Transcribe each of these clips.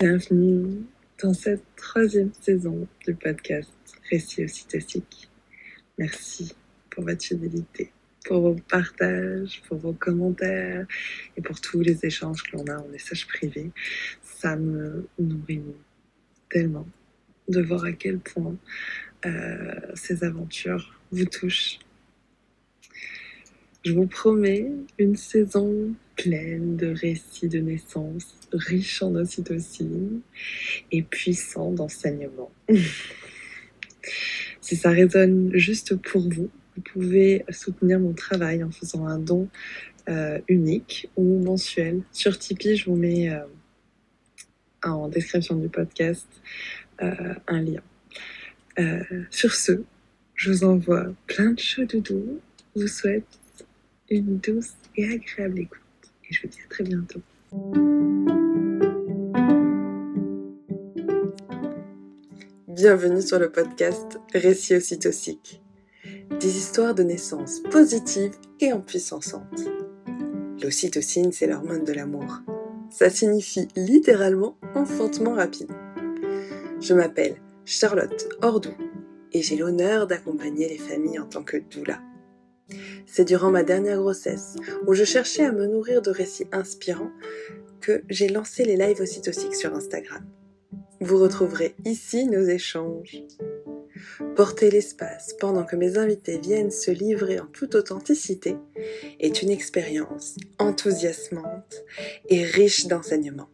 Bienvenue dans cette 3e saison du podcast Récits ocytociques. Merci pour votre fidélité, pour vos partages, pour vos commentaires et pour tous les échanges que l'on a en message privé. Ça me nourrit tellement de voir à quel point ces aventures vous touchent. Je vous promets une saison pleine de récits de naissance, riche en ocytocine et puissant d'enseignement. Si ça résonne juste pour vous, vous pouvez soutenir mon travail en faisant un don unique ou mensuel. Sur Tipeee, je vous mets en description du podcast un lien. Sur ce, je vous envoie plein de chaud doudou. Je vous souhaite une douce et agréable écoute. Et je vous dis à très bientôt. Bienvenue sur le podcast Récits ocytociques. Des histoires de naissance positives et empuissantes. L'ocytocine, c'est l'hormone de l'amour. Ça signifie littéralement enfantement rapide. Je m'appelle Charlotte Ordou et j'ai l'honneur d'accompagner les familles en tant que doula. C'est durant ma dernière grossesse, où je cherchais à me nourrir de récits inspirants, que j'ai lancé les lives ocytociques sur Instagram. Vous retrouverez ici nos échanges. Porter l'espace pendant que mes invités viennent se livrer en toute authenticité est une expérience enthousiasmante et riche d'enseignements.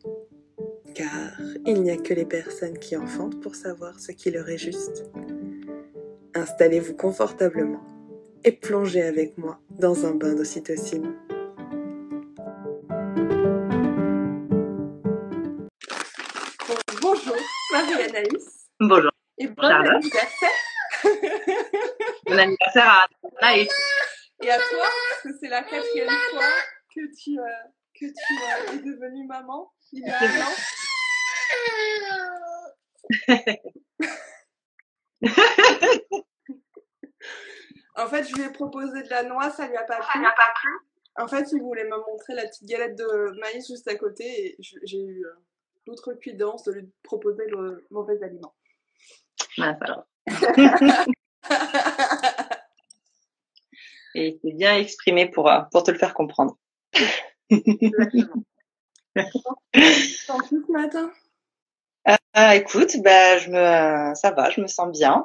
Car il n'y a que les personnes qui enfantent pour savoir ce qui leur est juste. Installez-vous confortablement et plongez avec moi dans un bain d'ocytocine. Bonjour Marie-Anaïs. Bonjour. Et bon Charlotte. anniversaire. Bon anniversaire à Anaïs. Et à toi, parce que c'est la 4e fois que tu es devenue maman. Il y a un an. En fait, je lui ai proposé de la noix, ça lui a pas plu. En fait, il voulait me montrer la petite galette de maïs juste à côté et j'ai eu l'outrecuidance de lui proposer le mauvais aliment. Ah, alors. Et c'est bien exprimé pour te le faire comprendre. Exactement. T'en plus ce matin? Écoute, ça va, je me sens bien.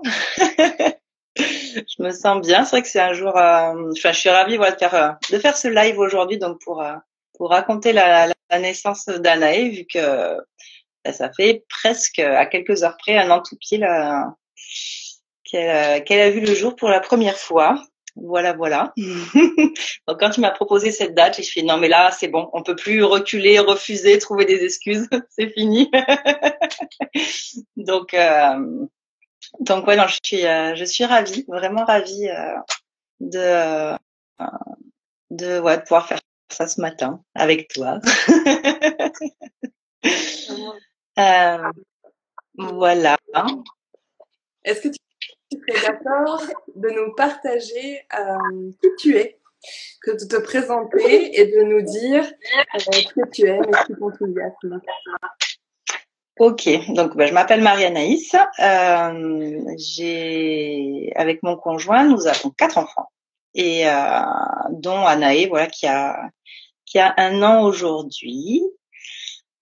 Je me sens bien. C'est vrai que c'est un jour. Je suis ravie de faire ce live aujourd'hui, donc pour raconter la naissance d'Anaë, vu que ça fait presque à quelques heures près, un an tout pile, qu'elle a vu le jour pour la première fois. Voilà. Donc quand tu m'as proposé cette date, j'ai fait non mais là c'est bon, on peut plus reculer, refuser, trouver des excuses, c'est fini. Donc ouais, non, je suis ravie, vraiment ravie de pouvoir faire ça ce matin avec toi. Voilà. Est-ce que tu serais d'accord de nous partager qui tu es, de te présenter et de nous dire ce que tu aimes et ce qui t'enthousiasme? Ok, donc je m'appelle Marie-Anaïs. Avec mon conjoint, nous avons 4 enfants et dont Anaë, voilà, qui a 1 an aujourd'hui.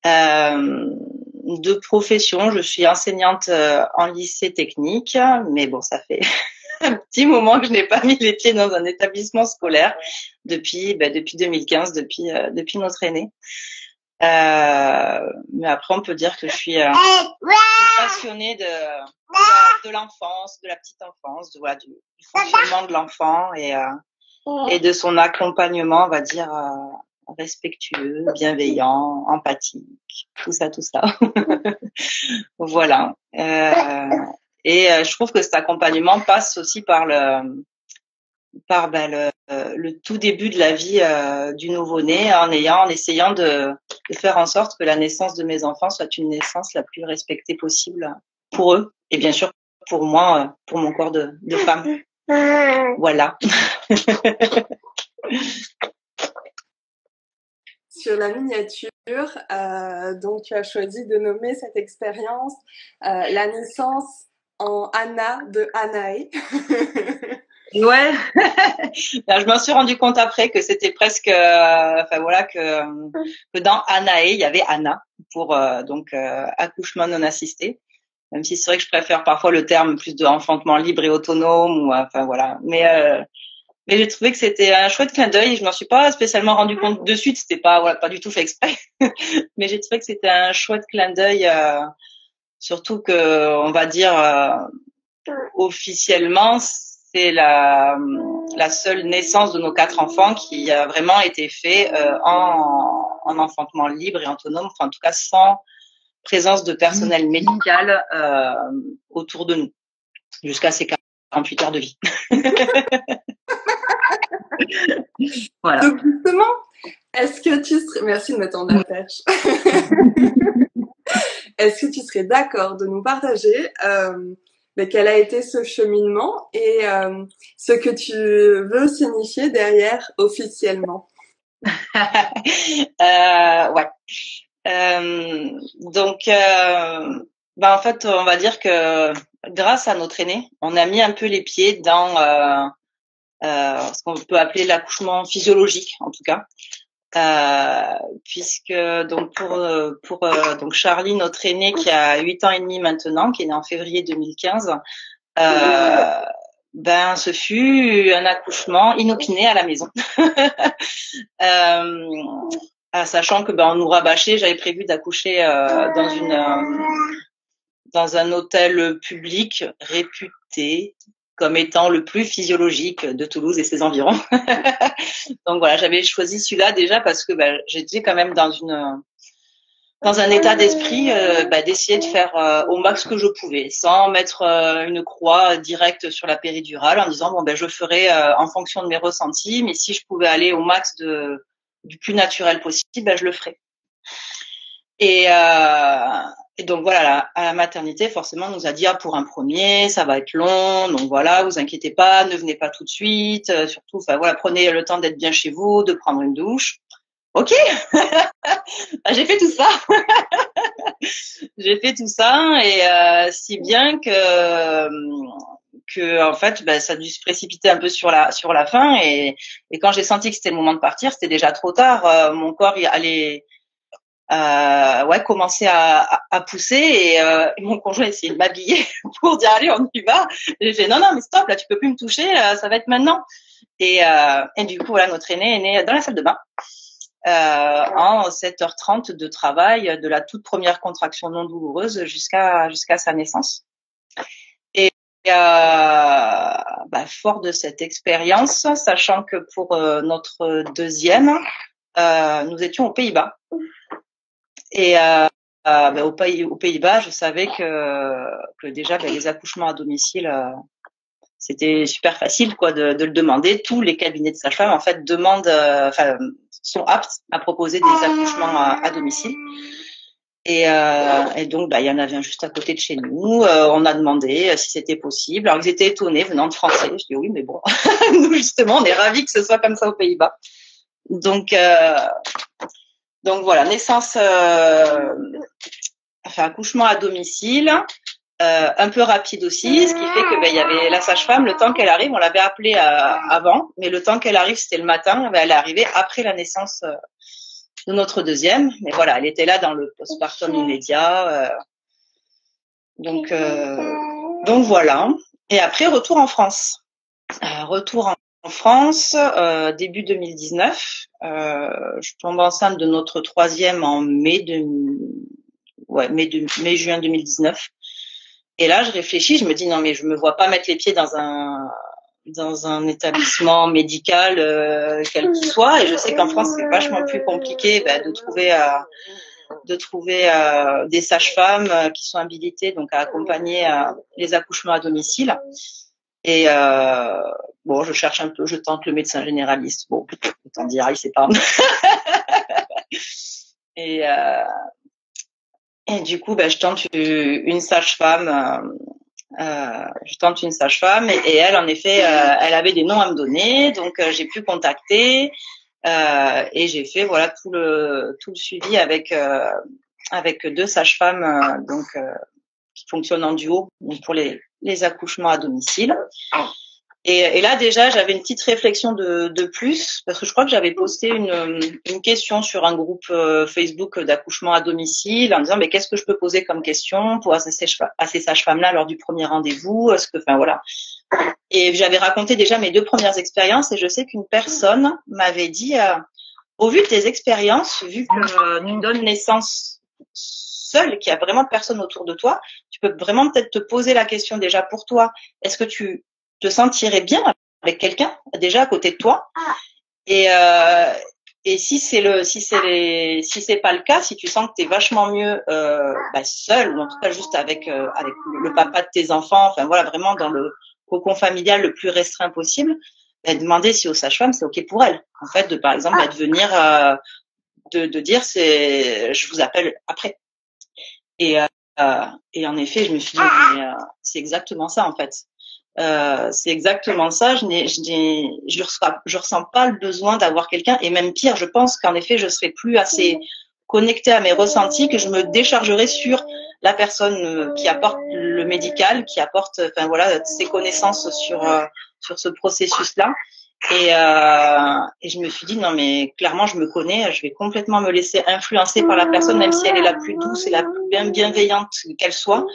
De profession, je suis enseignante en lycée technique, mais bon, ça fait un petit moment que je n'ai pas mis les pieds dans un établissement scolaire depuis 2015, depuis notre aîné. Mais après, on peut dire que je suis passionnée de l'enfance, de la petite enfance, du fonctionnement de l'enfant et de son accompagnement, on va dire, respectueux, bienveillant, empathique, tout ça. Voilà. Et je trouve que cet accompagnement passe aussi par le tout début de la vie du nouveau-né, en essayant de faire en sorte que la naissance de mes enfants soit une naissance la plus respectée possible pour eux et bien sûr pour moi, pour mon corps de femme. Voilà. Sur la miniature, Donc, tu as choisi de nommer cette expérience la naissance en Anna de Anaé. Ouais, ben, je m'en suis rendu compte après que c'était presque, enfin voilà, que dans Anaé, il y avait Anna pour accouchement non assisté. Même si c'est vrai que je préfère parfois le terme plus de enfantement libre et autonome, ou enfin voilà. Mais j'ai trouvé que c'était un chouette clin d'œil. Je m'en suis pas spécialement rendu compte de suite. C'était pas voilà, pas du tout fait exprès. Mais j'ai trouvé que c'était un chouette clin d'œil, surtout que on va dire officiellement c'est la seule naissance de nos 4 enfants qui a vraiment été fait en enfantement libre et autonome, enfin en tout cas sans présence de personnel médical autour de nous jusqu'à ces 48 heures de vie. Voilà. Donc justement, est-ce que tu serais... Merci de me tendre la perche. Est-ce que tu serais d'accord de nous partager quel a été ce cheminement et ce que tu veux signifier derrière officiellement? Ouais. En fait, on va dire que grâce à notre aîné, on a mis un peu les pieds dans ce qu'on peut appeler l'accouchement physiologique, en tout cas. Puisque donc pour donc Charlie, notre aîné qui a 8 ans et demi maintenant, qui est né en février 2015, ce fut un accouchement inopiné à la maison. Sachant que on nous rabâchait, j'avais prévu d'accoucher dans un hôtel public réputé comme étant le plus physiologique de Toulouse et ses environs. Donc voilà, j'avais choisi celui-là déjà parce que j'étais quand même dans un état d'esprit d'essayer de faire au max que je pouvais, sans mettre une croix directe sur la péridurale, en disant je ferai en fonction de mes ressentis, mais si je pouvais aller au max du plus naturel possible, je le ferais. Et donc voilà, à la maternité, forcément, on nous a dit pour un premier, ça va être long, donc voilà, vous inquiétez pas, ne venez pas tout de suite, surtout, prenez le temps d'être bien chez vous, de prendre une douche. Ok, j'ai fait tout ça. J'ai fait tout ça et si bien que en fait, ça a dû se précipiter un peu sur la fin et quand j'ai senti que c'était le moment de partir, c'était déjà trop tard. Mon corps il allait commencer à pousser et mon conjoint essayait de m'habiller pour dire allez on y va. J'ai fait non mais stop, là tu peux plus me toucher, ça va être maintenant. Et du coup voilà, notre aîné est né dans la salle de bain en 7h30 de travail de la toute première contraction non douloureuse jusqu'à sa naissance. Et fort de cette expérience, sachant que pour notre deuxième, nous étions aux Pays-Bas. Et aux Pays-Bas, je savais que déjà les accouchements à domicile, c'était super facile de le demander. Tous les cabinets de sage-femme en fait sont aptes à proposer des accouchements à domicile. Et donc il y en avait un juste à côté de chez nous. On a demandé si c'était possible. Alors ils étaient étonnés venant de Français. Je dis oui mais bon, nous justement on est ravis que ce soit comme ça aux Pays-Bas. Donc voilà, naissance, accouchement à domicile, un peu rapide aussi, ce qui fait que il y avait la sage-femme, le temps qu'elle arrive, on l'avait appelée avant, mais le temps qu'elle arrive, c'était le matin, elle est arrivée après la naissance de notre deuxième, mais voilà, elle était là dans le postpartum immédiat, donc voilà. Et après retour en France. En France, début 2019, je tombe enceinte de notre troisième en mai-juin 2019. Et là, je réfléchis, je me dis non mais je me vois pas mettre les pieds dans un établissement médical quel qu'il soit. Et je sais qu'en France c'est vachement plus compliqué de trouver des sages-femmes qui sont habilitées donc à accompagner les accouchements à domicile. Et je cherche un peu, je tente le médecin généraliste. Bon, autant dire, il sait pas. Et du coup, je tente une sage-femme. Et elle, en effet, elle avait des noms à me donner, donc j'ai pu contacter. Et j'ai fait voilà tout le suivi avec 2 sages-femmes qui fonctionnent en duo donc pour les accouchements à domicile. Et là déjà j'avais une petite réflexion de plus parce que je crois que j'avais posté une question sur un groupe Facebook d'accouchement à domicile en disant mais qu'est-ce que je peux poser comme question pour à ces sages-femmes-là lors du premier rendez-vous, est-ce que enfin voilà. Et j'avais raconté déjà mes 2 premières expériences et je sais qu'une personne m'avait dit au vu de tes expériences, vu que tu donnes naissance seule, qu'il y a vraiment personne autour de toi, tu peux vraiment peut-être te poser la question déjà pour toi, est-ce que tu te sentirais bien avec quelqu'un déjà à côté de toi? Et si c'est pas le cas, si tu sens que tu es vachement mieux seule ou en tout cas juste avec le papa de tes enfants, enfin voilà, vraiment dans le cocon familial le plus restreint possible, demander si aux sages-femmes c'est OK pour elles. En fait, de par exemple de venir de dire je vous appelle après. Et en effet, je me suis dit mais, c'est exactement ça en fait. C'est exactement ça. Je ressens pas le besoin d'avoir quelqu'un et même pire, je pense qu'en effet, je serai plus assez connectée à mes ressentis, que je me déchargerai sur la personne qui apporte le médical, qui apporte, enfin voilà, ses connaissances sur ce processus-là. Et je me suis dit non mais clairement je me connais, je vais complètement me laisser influencer par la personne, même si elle est la plus douce et la plus bienveillante qu'elle soit.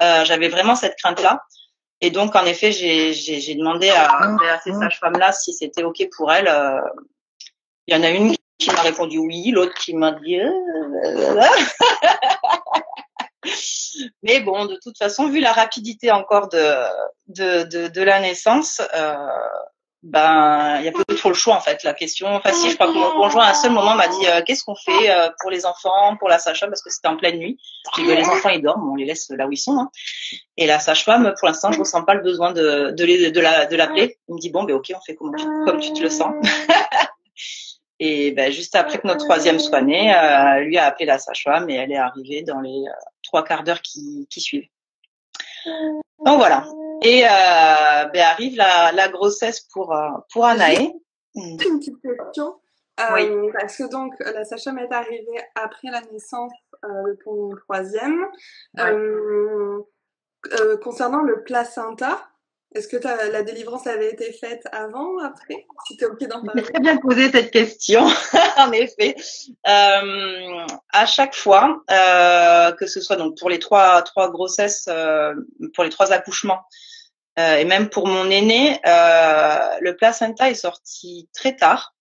J'avais vraiment cette crainte-là. Et donc, en effet, j'ai demandé à ces sages-femmes-là si c'était OK pour elles. Il y en a une qui m'a répondu oui, l'autre qui m'a dit Mais bon, de toute façon, vu la rapidité encore de la naissance, il y a peu trop le choix en fait. La question, enfin si, je crois que mon conjoint à un seul moment m'a dit qu'est-ce qu'on fait pour les enfants, pour la sage-femme, parce que c'était en pleine nuit. J'ai dit les enfants ils dorment, on les laisse là où ils sont. Hein. Et la sage-femme, pour l'instant, je ressens pas le besoin de l'appeler. Il me dit bon, ok, on fait comme tu te le sens. Et juste après que notre 3e soit né, lui a appelé la sage-femme et elle est arrivée dans les 3 quarts d'heure qui suivent. Donc voilà. Et arrive la grossesse pour Anaé. Une petite question. Oui. Parce que donc la sage-femme est arrivée après la naissance de ton 3e. Ouais. Concernant le placenta, est-ce que la délivrance avait été faite avant ou après? Si tu es OK d'en parler. C'est très bien posé cette question, en effet. À chaque fois, que ce soit donc pour les 3 grossesses, pour les 3 accouchements, et même pour mon aîné, le placenta est sorti très tard.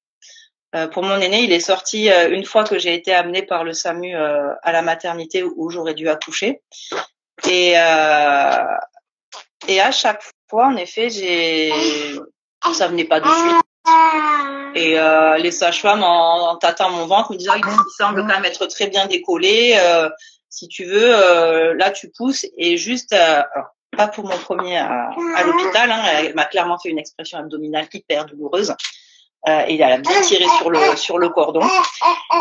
Pour mon aîné, il est sorti une fois que j'ai été amenée par le SAMU à la maternité où j'aurais dû accoucher. Et à chaque fois, en effet, ça venait pas de suite. Et les sages-femmes, en tâtant mon ventre, me disaient il semble quand même être très bien décollé. Si tu veux, là tu pousses et juste, alors, pas pour mon premier à l'hôpital, hein, elle m'a clairement fait une expression abdominale hyper douloureuse. Et elle a bien tiré sur le cordon.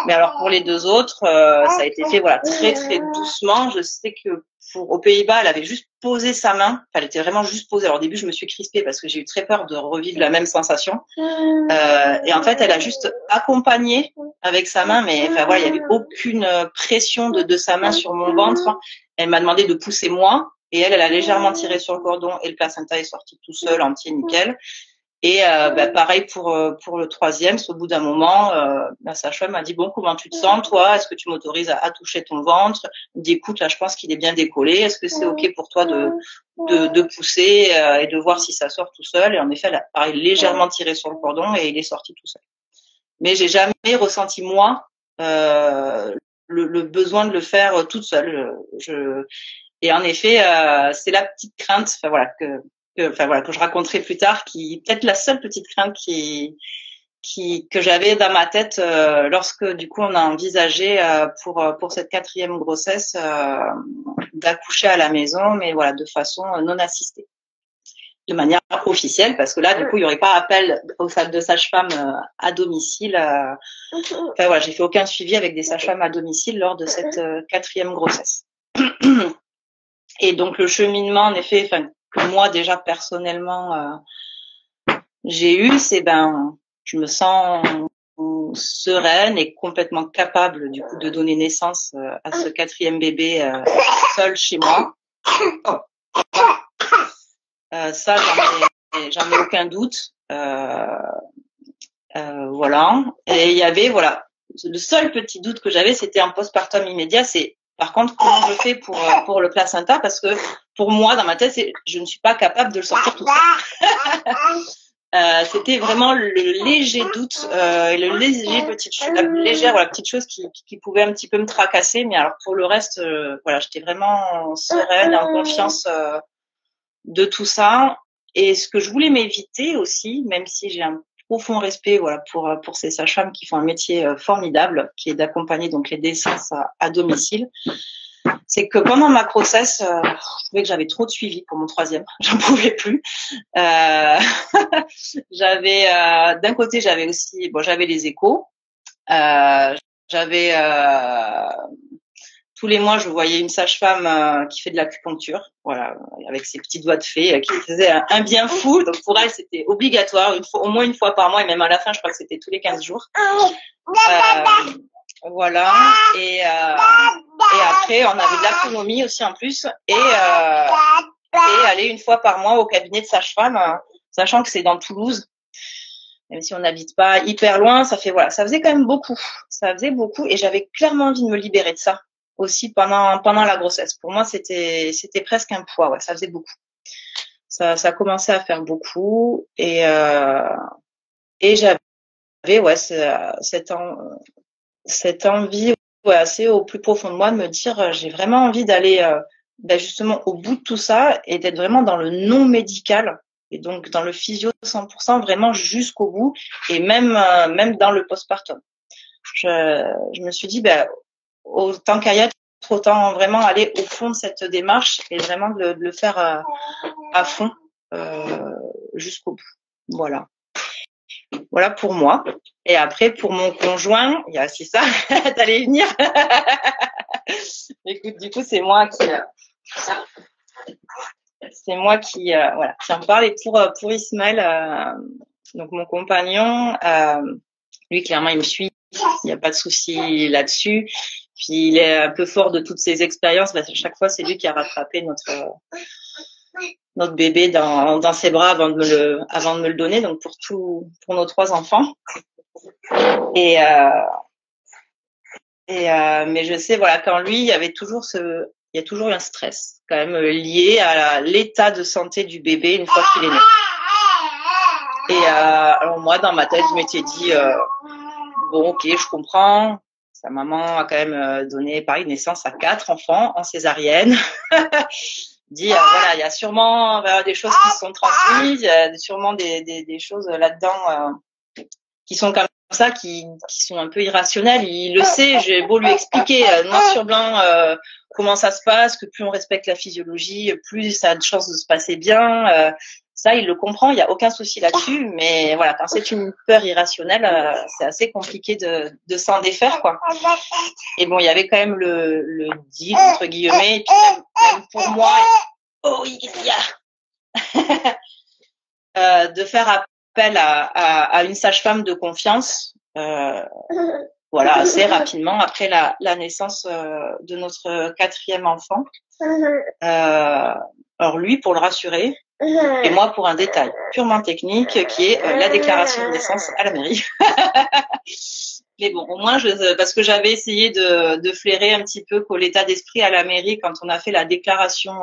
Mais alors pour les 2 autres, ça a été fait voilà très très doucement. Je sais que aux Pays-Bas, elle avait juste posé sa main. Enfin, elle était vraiment juste posée. Alors au début, je me suis crispée parce que j'ai eu très peur de revivre la même sensation. Et en fait, elle a juste accompagné avec sa main, mais enfin voilà, il y avait aucune pression de sa main sur mon ventre. Elle m'a demandé de pousser moi, et elle a légèrement tiré sur le cordon et le placenta est sorti tout seul, entier, nickel. Et pareil pour le 3e, au bout d'un moment, la sage-femme m'a dit bon, comment tu te sens toi? Est-ce que tu m'autorises à toucher ton ventre? Elle me dit écoute, là je pense qu'il est bien décollé. Est-ce que c'est OK pour toi de pousser et de voir si ça sort tout seul? Et en effet, elle a pareil légèrement tiré sur le cordon et il est sorti tout seul. Mais j'ai jamais ressenti moi le besoin de le faire toute seule. Et en effet, c'est la petite crainte, enfin voilà que je raconterai plus tard, qui peut-être la seule petite crainte que j'avais dans ma tête lorsque du coup on a envisagé pour cette 4e grossesse d'accoucher à la maison, mais voilà de façon non assistée, de manière officielle, parce que là du coup il y aurait pas appel aux salles de sage-femme à domicile. Enfin voilà, j'ai fait aucun suivi avec des sages-femmes à domicile lors de cette 4e grossesse. Et donc le cheminement, en effet, enfin que moi déjà personnellement j'ai eu, c'est je me sens sereine et complètement capable du coup de donner naissance à ce 4e bébé seul chez moi. Ça, j'en ai aucun doute. Voilà. Et il y avait, voilà, le seul petit doute que j'avais, c'était un postpartum immédiat. C'est, par contre, comment je fais pour le placenta, parce que pour moi, dans ma tête, je ne suis pas capable de le sortir tout seul. C'était vraiment le léger doute, le léger la légère, voilà, petite chose qui pouvait un petit peu me tracasser. Mais alors pour le reste, voilà, j'étais vraiment sereine, en confiance de tout ça. Et ce que je voulais m'éviter aussi, même si j'ai un profond respect, voilà, pour ces sages-femmes qui font un métier formidable, qui est d'accompagner donc les naissances à domicile, c'est que pendant ma grossesse, je trouvais que j'avais trop de suivi pour mon 3e, j'en pouvais plus. J'avais d'un côté, j'avais aussi, j'avais les échos, j'avais tous les mois, je voyais une sage-femme qui fait de l'acupuncture, voilà, avec ses petits doigts de fée, qui faisait un bien fou. Donc pour elle, c'était obligatoire, au moins une fois par mois, et même à la fin, je crois que c'était tous les 15 jours. Voilà. Et après, on avait de l'astronomie aussi en plus, et aller une fois par mois au cabinet de sage-femme, sachant que c'est dans Toulouse. Même si on n'habite pas hyper loin, ça faisait quand même beaucoup. Ça faisait beaucoup, et j'avais clairement envie de me libérer de ça aussi pendant la grossesse. Pour moi, c'était presque un poids, ouais, ça faisait beaucoup. Ça commençait à faire beaucoup, et j'avais, ouais, cette envie, ouais, assez au plus profond de moi, de me dire, j'ai vraiment envie d'aller justement au bout de tout ça, et d'être vraiment dans le non médical, et donc dans le physio 100%, vraiment jusqu'au bout, et même dans le postpartum. Je me suis dit, autant qu'à y être, autant vraiment aller au fond de cette démarche, et vraiment de le faire à fond jusqu'au bout. Voilà pour moi. Et après, pour mon conjoint, il y a aussi ça. T'allais venir. Écoute, du coup, c'est moi qui en parle. Et pour Ismaël, donc mon compagnon, lui, clairement, il me suit. Il n'y a pas de souci là-dessus. Puis il est un peu fort de toutes ses expériences, parce que chaque fois, c'est lui qui a rattrapé notre bébé dans ses bras avant de me le donner, donc pour nos 3 enfants. Et mais je sais, voilà, quand lui, il y a toujours eu un stress quand même lié à l'état de santé du bébé une fois qu'il est né. Et alors moi, dans ma tête, je m'étais dit bon, ok, je comprends. Sa maman a quand même donné, pareil, naissance à 4 enfants en césarienne. Dit voilà, il y a sûrement des choses qui se sont transmises, il y a sûrement des choses là-dedans qui sont comme ça, qui sont un peu irrationnelles. Il le sait, j'ai beau lui expliquer noir sur blanc comment ça se passe, que plus on respecte la physiologie, plus ça a de chances de se passer bien. Ça, il le comprend, il y a aucun souci là-dessus, mais voilà, quand c'est une peur irrationnelle, c'est assez compliqué de s'en défaire, quoi. Et bon, il y avait quand même le deal, entre guillemets, et puis même pour moi, de faire appel à une sage-femme de confiance, voilà, assez rapidement après la naissance de notre 4e enfant. Alors lui, pour le rassurer, et moi pour un détail purement technique qui est la déclaration de naissance à la mairie. Mais bon, au moins, parce que j'avais essayé de flairer un petit peu l'état d'esprit à la mairie quand on a fait la déclaration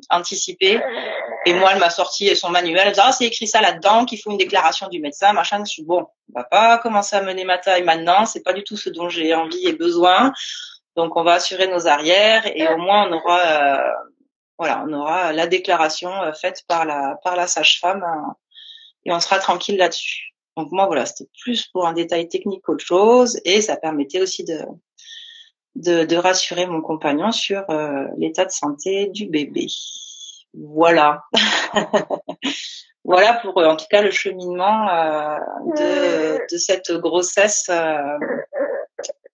anticipée. Et moi, elle m'a sorti son manuel. Elle me dit, c'est écrit ça là-dedans, qu'il faut une déclaration du médecin, machin. Je suis bon, on va pas commencer à mener ma taille maintenant. C'est pas du tout ce dont j'ai envie et besoin. Donc, on va assurer nos arrières, et au moins, on aura la déclaration faite par la sage-femme, et on sera tranquille là-dessus. Donc moi, voilà, c'était plus pour un détail technique qu'autre chose, et ça permettait aussi de rassurer mon compagnon sur l'état de santé du bébé. Voilà. Voilà pour en tout cas le cheminement de cette grossesse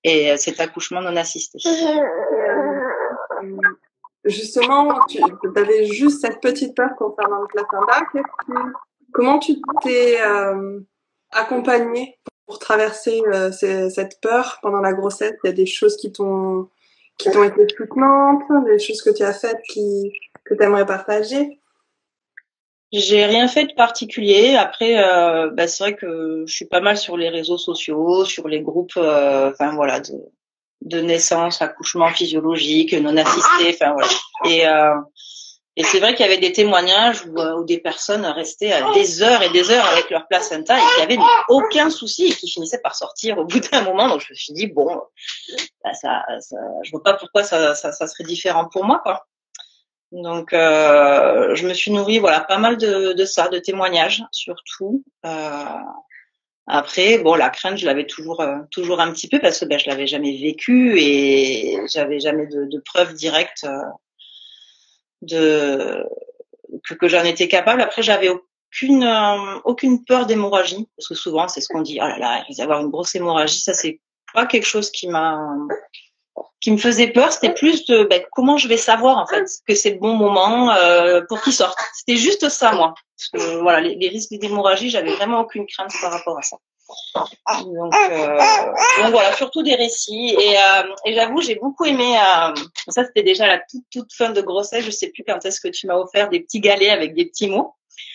et cet accouchement non assisté. Justement, tu avais juste cette petite peur concernant le placenta. Comment tu t'es accompagnée pour traverser cette peur pendant la grossesse, il y a des choses qui t'ont été soutenantes, des choses que tu as faites que tu aimerais partager? J'ai rien fait de particulier. Après, c'est vrai que je suis pas mal sur les réseaux sociaux, sur les groupes, enfin voilà, de naissance, accouchement physiologique, non assisté, enfin voilà. Et c'est vrai qu'il y avait des témoignages où des personnes restaient des heures et des heures avec leur placenta et qui avaient aucun souci et qui finissaient par sortir au bout d'un moment. Donc je me suis dit bon, je vois pas pourquoi ça serait différent pour moi, quoi. Donc je me suis nourrie voilà pas mal de ça, de témoignages surtout. Après bon, la crainte je l'avais toujours un petit peu parce que je l'avais jamais vécu et j'avais jamais de preuves directes de que j'en étais capable. Après j'avais aucune peur d'hémorragie parce que souvent c'est ce qu'on dit, oh là là, il risque d'avoir une grosse hémorragie. Ça c'est pas quelque chose qui me faisait peur. C'était plus de comment je vais savoir en fait que c'est le bon moment pour qu'il sorte. C'était juste ça, moi. Parce que voilà, les risques d'hémorragie, j'avais vraiment aucune crainte par rapport à ça. Donc voilà, surtout des récits. Et j'avoue, j'ai beaucoup aimé. Ça, c'était déjà la toute fin de grossesse. Je sais plus quand est-ce que tu m'as offert des petits galets avec des petits mots.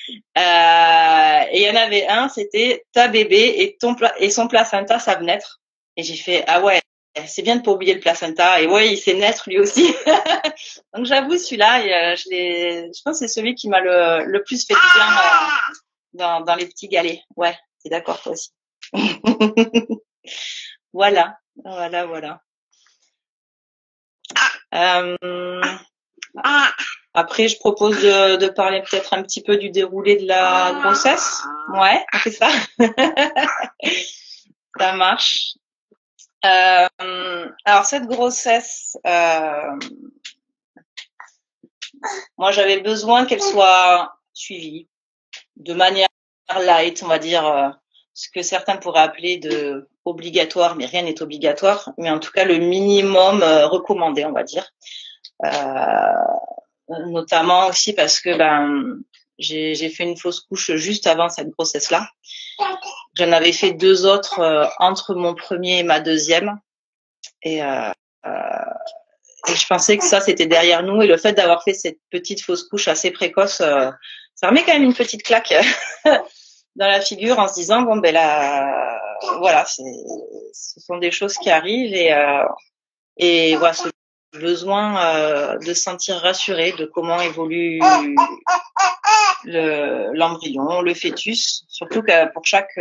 Et il y en avait un, c'était ta bébé et son placenta savent naître. Et j'ai fait ah ouais, c'est bien de pas oublier le placenta. Et ouais, il sait naître lui aussi. Donc j'avoue, celui-là, je pense que c'est celui qui m'a le plus fait du bien dans les petits galets. Ouais, t'es d'accord toi aussi. Voilà. Après, je propose de parler peut-être un petit peu du déroulé de la grossesse. Ouais, on fait ça. Ça marche. Alors cette grossesse, moi j'avais besoin qu'elle soit suivie de manière light, on va dire, ce que certains pourraient appeler de obligatoire, mais rien n'est obligatoire, mais en tout cas le minimum recommandé, on va dire. Notamment aussi parce que j'ai fait une fausse couche juste avant cette grossesse-là. J'en avais fait 2 autres entre mon premier et ma deuxième. Et je pensais que ça, c'était derrière nous. Et le fait d'avoir fait cette petite fausse couche assez précoce, ça remet quand même une petite claque dans la figure en se disant, bon, là, voilà, ce sont des choses qui arrivent. Et voilà, ce besoin de se sentir rassuré de comment évolue l'embryon, le fœtus. Surtout que pour chaque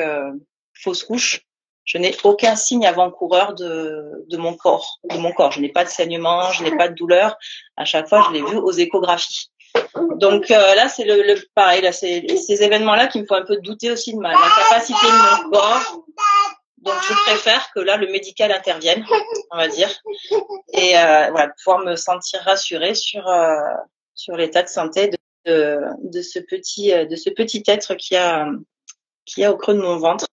fausse couche, je n'ai aucun signe avant-coureur de mon corps. Je n'ai pas de saignement, je n'ai pas de douleur. À chaque fois, je l'ai vu aux échographies. Donc là, c'est pareil. Là, c'est ces événements-là qui me font un peu douter aussi de la capacité de mon corps. Donc, je préfère que là, le médical intervienne, on va dire, et voilà, pouvoir me sentir rassurée sur l'état de santé de ce petit être qui a au creux de mon ventre.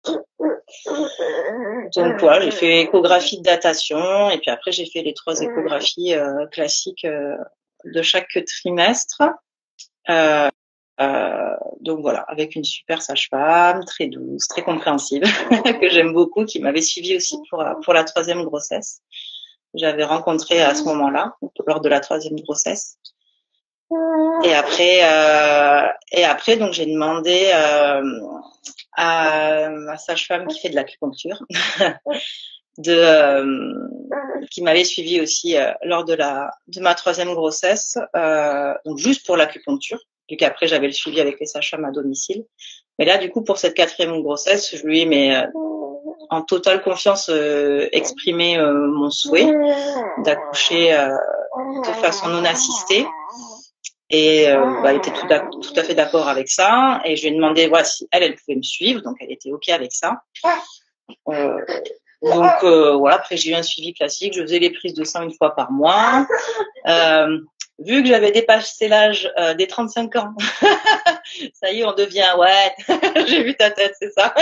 Donc voilà, j'ai fait échographie de datation et puis après j'ai fait les 3 échographies classiques de chaque trimestre. Donc voilà, avec une super sage-femme, très douce, très compréhensive, que j'aime beaucoup, qui m'avait suivie aussi pour la 3e grossesse. J'avais rencontré à ce moment-là, lors de la 3e grossesse. Et après, donc j'ai demandé à ma sage-femme qui fait de l'acupuncture, qui m'avait suivie aussi lors de ma 3e grossesse, donc juste pour l'acupuncture, vu qu'après j'avais le suivi avec les sages-femmes à domicile. Mais là, du coup, pour cette 4e grossesse, je lui ai en totale confiance exprimé mon souhait d'accoucher de façon non assistée. Et elle était tout à fait d'accord avec ça. Et je lui ai demandé si elle pouvait me suivre, donc elle était ok avec ça. Donc voilà, après j'ai eu un suivi classique, je faisais les prises de sang 1 fois par mois. Vu que j'avais dépassé l'âge des 35 ans, ça y est, on devient, ouais, j'ai vu ta tête, c'est ça.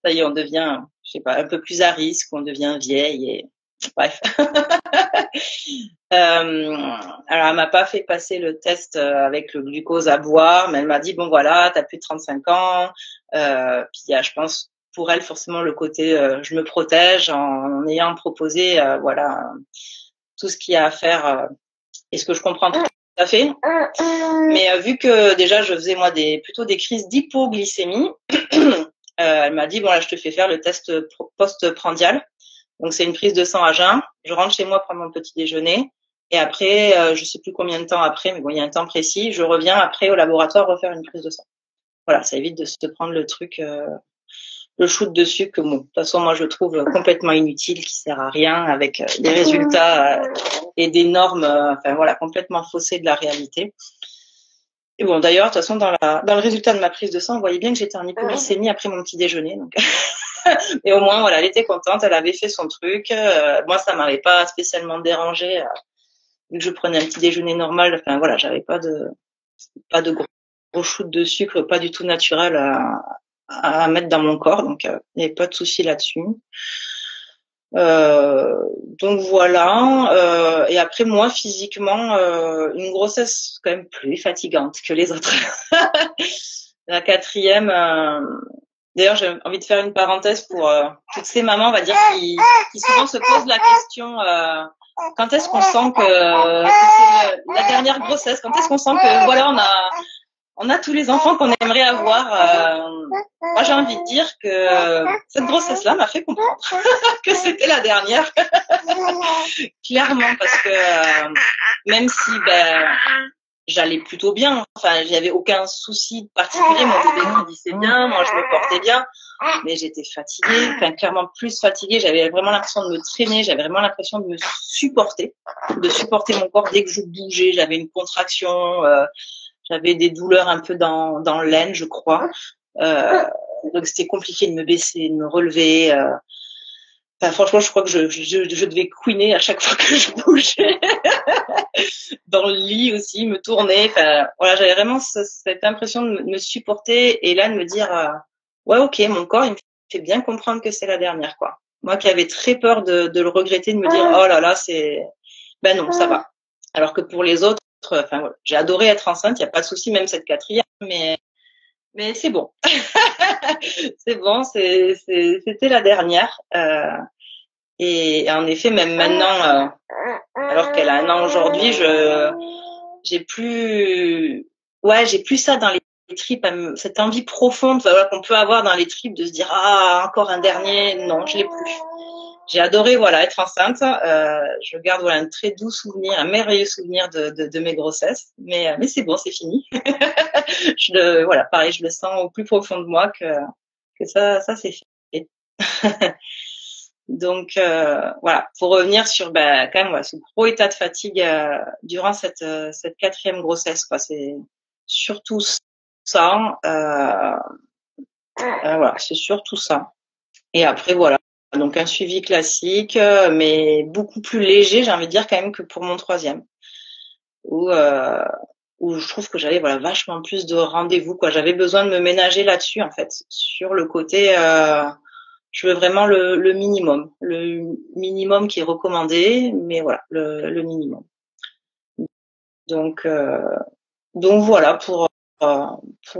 Ça y est, on devient, je sais pas, un peu plus à risque, on devient vieille et bref. Alors elle m'a pas fait passer le test avec le glucose à boire, mais elle m'a dit bon voilà, t'as plus de 35 ans, puis je pense pour elle forcément le côté je me protège en ayant proposé voilà tout ce qu'il y a à faire et ce que je comprends tout à fait. Mais vu que déjà je faisais moi plutôt des crises d'hypoglycémie, elle m'a dit bon là je te fais faire le test post-prandial. Donc c'est une prise de sang à jeun. Je rentre chez moi prendre mon petit déjeuner et après je sais plus combien de temps après, mais bon il y a un temps précis, je reviens après au laboratoire refaire une prise de sang. Voilà, ça évite de se prendre le truc le shoot de sucre que bon, de toute façon moi je trouve complètement inutile, qui sert à rien, avec des résultats et des normes, enfin voilà, complètement faussées de la réalité. Et bon d'ailleurs, de toute façon dans le résultat de ma prise de sang, on voyait bien que j'étais en hypoglycémie après mon petit déjeuner. Donc et au moins voilà, elle était contente, elle avait fait son truc. Moi ça m'avait pas spécialement dérangé vu que je prenais un petit déjeuner normal. Enfin voilà, j'avais pas de gros shoot de sucre, pas du tout naturel à mettre dans mon corps, donc il n'y avait pas de souci là-dessus. Donc voilà. Et après moi physiquement, une grossesse quand même plus fatigante que les autres. La quatrième. D'ailleurs, j'ai envie de faire une parenthèse pour toutes ces mamans, on va dire, qui souvent se posent la question quand est-ce qu'on sent que c'est la dernière grossesse, quand est-ce qu'on sent que voilà on a tous les enfants qu'on aimerait avoir. Moi, j'ai envie de dire que cette grossesse-là m'a fait comprendre que c'était la dernière. Clairement, parce que même si j'allais plutôt bien, enfin, j'avais aucun souci particulier, mon bébé grandissait bien, moi je me portais bien, mais j'étais fatiguée, enfin clairement plus fatiguée, j'avais vraiment l'impression de me traîner, j'avais vraiment l'impression de me supporter mon corps dès que je bougeais, j'avais une contraction, j'avais des douleurs un peu dans l'aine, je crois. Donc c'était compliqué de me baisser, de me relever. Enfin, franchement, je crois que je devais couiner à chaque fois que je bougeais. Dans le lit aussi, me tourner. Enfin, voilà, j'avais vraiment cette impression de me supporter et là de me dire ouais, ok, mon corps il me fait bien comprendre que c'est la dernière, quoi. Moi qui avais très peur de le regretter, de me dire oh là là, ben non, ça va. Alors que pour les autres, enfin voilà, j'ai adoré être enceinte, il y a pas de souci, même cette quatrième, mais c'est bon. C'est bon, c'était la dernière. Et en effet, même maintenant, alors qu'elle a 1 an aujourd'hui, j'ai plus ça dans les tripes, cette envie profonde, voilà, qu'on peut avoir dans les tripes de se dire ah encore un dernier. Non, je l'ai plus. J'ai adoré voilà être enceinte. Je garde voilà un très doux souvenir, un merveilleux souvenir de mes grossesses. Mais c'est bon, c'est fini. Voilà, pareil, je le sens au plus profond de moi que ça c'est fait. Donc voilà, pour revenir sur quand même voilà, ce gros état de fatigue durant cette quatrième grossesse, quoi. C'est surtout ça. Voilà, c'est surtout ça. Et après voilà, donc un suivi classique, mais beaucoup plus léger, j'ai envie de dire quand même que pour mon troisième, où je trouve que j'avais voilà vachement plus de rendez-vous, quoi. J'avais besoin de me ménager là-dessus en fait, sur le côté. Je veux vraiment le minimum qui est recommandé, mais voilà, le minimum. Donc voilà pour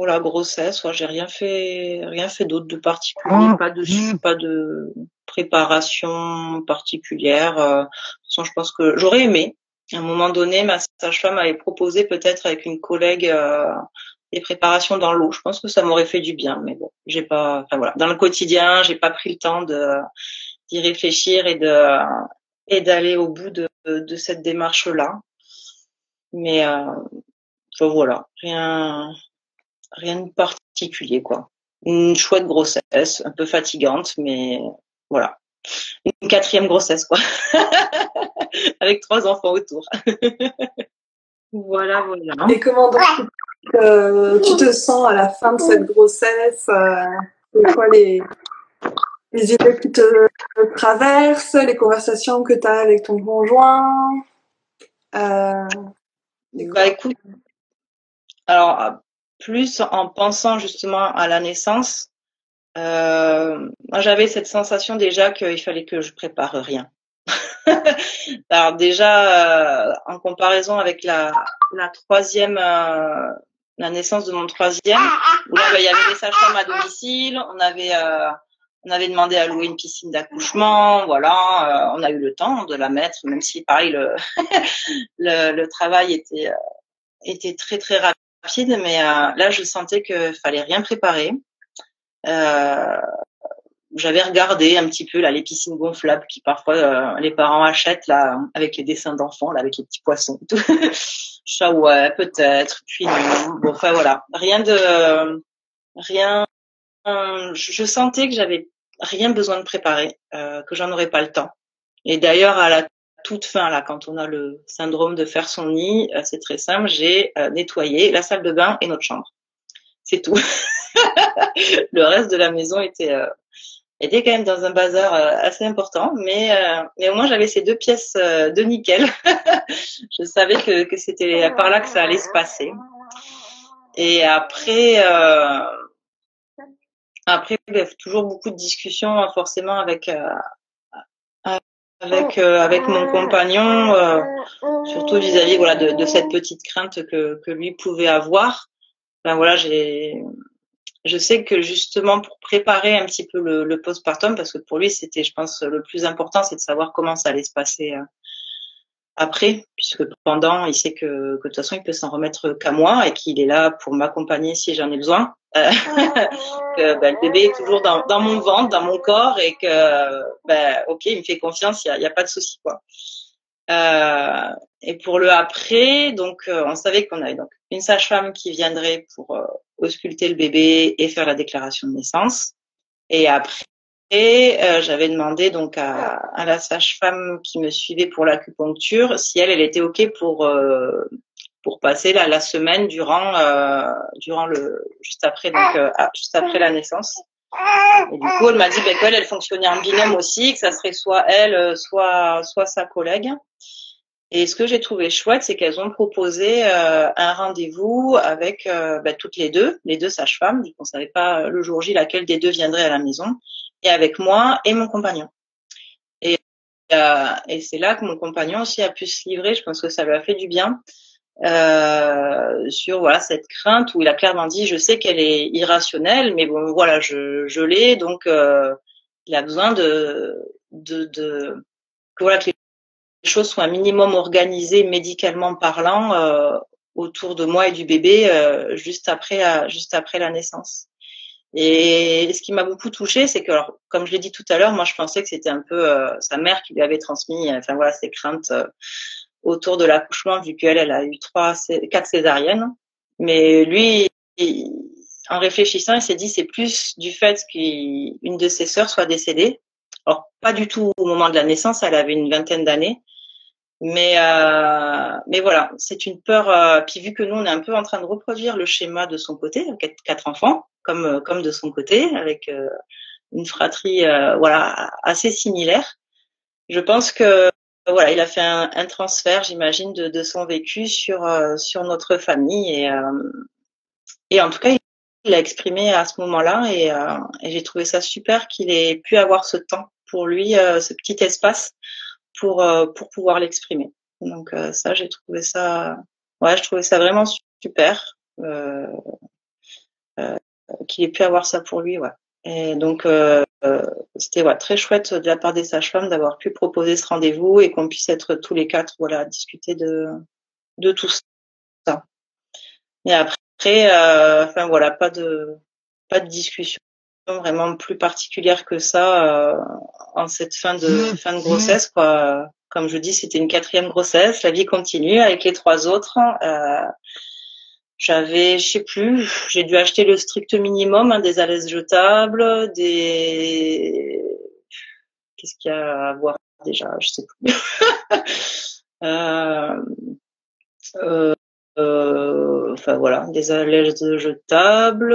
la grossesse, j'ai rien fait d'autre de particulier, pas de préparation particulière. De toute façon, je pense que j'aurais aimé. À un moment donné, ma sage-femme avait proposé peut-être avec une collègue des préparations dans l'eau. Je pense que ça m'aurait fait du bien, mais bon, j'ai pas. Enfin voilà, dans le quotidien, j'ai pas pris le temps d'y réfléchir et d'aller au bout de cette démarche-là. Mais voilà, rien de particulier, quoi. Une chouette grossesse, un peu fatigante, mais voilà. Une quatrième grossesse, quoi. Avec 3 enfants autour. Voilà. Et comment donc tu te sens à la fin de cette grossesse? C'est quoi les idées qui te traversent, les conversations que tu as avec ton conjoint? Écoute, alors plus en pensant justement à la naissance, moi j'avais cette sensation déjà qu'il fallait que je prépare rien. Alors déjà en comparaison avec la troisième, la naissance de mon troisième, où là il y avait des sages-femmes à domicile, on avait On avait demandé à louer une piscine d'accouchement, voilà. On a eu le temps de la mettre, même si pareil le travail était très très rapide, mais là je sentais que fallait rien préparer. J'avais regardé un petit peu là les piscines gonflables qui parfois les parents achètent là avec les dessins d'enfants là avec les petits poissons et tout. Ça ouais peut-être puis non. Bon enfin voilà rien. Je sentais que j'avais rien besoin de préparer, que j'en aurais pas le temps. Et d'ailleurs à la toute fin là quand on a le syndrome de faire son nid, c'est très simple. J'ai nettoyé la salle de bain et notre chambre. C'est tout. Le reste de la maison était quand même dans un bazar assez important, mais au moins j'avais ces 2 pièces de nickel. Je savais que c'était par là que ça allait se passer. Et après toujours beaucoup de discussions forcément avec mon compagnon, surtout vis-à-vis voilà de cette petite crainte que lui pouvait avoir. Ben voilà, je sais que justement pour préparer un petit peu le postpartum, parce que pour lui c'était, je pense, le plus important, c'est de savoir comment ça allait se passer après, puisque pendant, il sait que de toute façon il peut s'en remettre qu'à moi et qu'il est là pour m'accompagner si j'en ai besoin. Que le bébé est toujours dans mon ventre, dans mon corps et que ok, il me fait confiance, il y a pas de souci quoi. Et pour le après, donc on savait qu'on avait donc une sage-femme qui viendrait pour ausculter le bébé et faire la déclaration de naissance. Et après, j'avais demandé donc à la sage-femme qui me suivait pour l'acupuncture si elle était ok pour passer la semaine durant juste après juste après la naissance. Et du coup, elle m'a dit qu'elle, elle fonctionnait en binôme aussi, que ça serait soit elle, soit sa collègue. Et ce que j'ai trouvé chouette, c'est qu'elles ont proposé un rendez-vous avec toutes les deux sages-femmes. On ne savait pas le jour J laquelle des deux viendrait à la maison, et avec moi et mon compagnon. Et c'est là que mon compagnon aussi a pu se livrer. Je pense que ça lui a fait du bien sur voilà cette crainte où il a clairement dit je sais qu'elle est irrationnelle, mais bon voilà je l'ai donc il a besoin que voilà que les choses soient un minimum organisées médicalement parlant autour de moi et du bébé juste après la naissance. Et ce qui m'a beaucoup touchée, c'est que, alors, comme je l'ai dit tout à l'heure, moi je pensais que c'était un peu sa mère qui lui avait transmis, enfin voilà, ses craintes autour de l'accouchement, vu qu'elle a eu 4 césariennes. Mais lui, en réfléchissant, il s'est dit c'est plus du fait qu'une de ses sœurs soit décédée. Alors pas du tout au moment de la naissance, elle avait une vingtaine d'années. Mais voilà, c'est une peur. Puis vu que nous, on est un peu en train de reproduire le schéma de son côté, 4 enfants, comme de son côté, avec une fratrie voilà assez similaire. Je pense que voilà, il a fait un transfert, j'imagine, de son vécu sur notre famille et en tout cas, il l'a exprimé à ce moment-là et j'ai trouvé ça super qu'il ait pu avoir ce temps pour lui, ce petit espace pour pouvoir l'exprimer. Donc ça, j'ai trouvé ça, ouais, je trouvais ça vraiment super qu'il ait pu avoir ça pour lui, ouais. Et donc c'était très chouette de la part des sages-femmes d'avoir pu proposer ce rendez-vous et qu'on puisse être tous les 4 voilà à discuter de tout ça. Et après enfin voilà, pas de discussion vraiment plus particulière que ça en cette fin de grossesse quoi. Comme je dis, c'était une 4e grossesse, la vie continue avec les 3 autres. J'avais, je sais plus, j'ai dû acheter le strict minimum, des alaises jetables, qu'est-ce qu'il y a à voir déjà, je sais plus. Enfin voilà, des alaises jetables.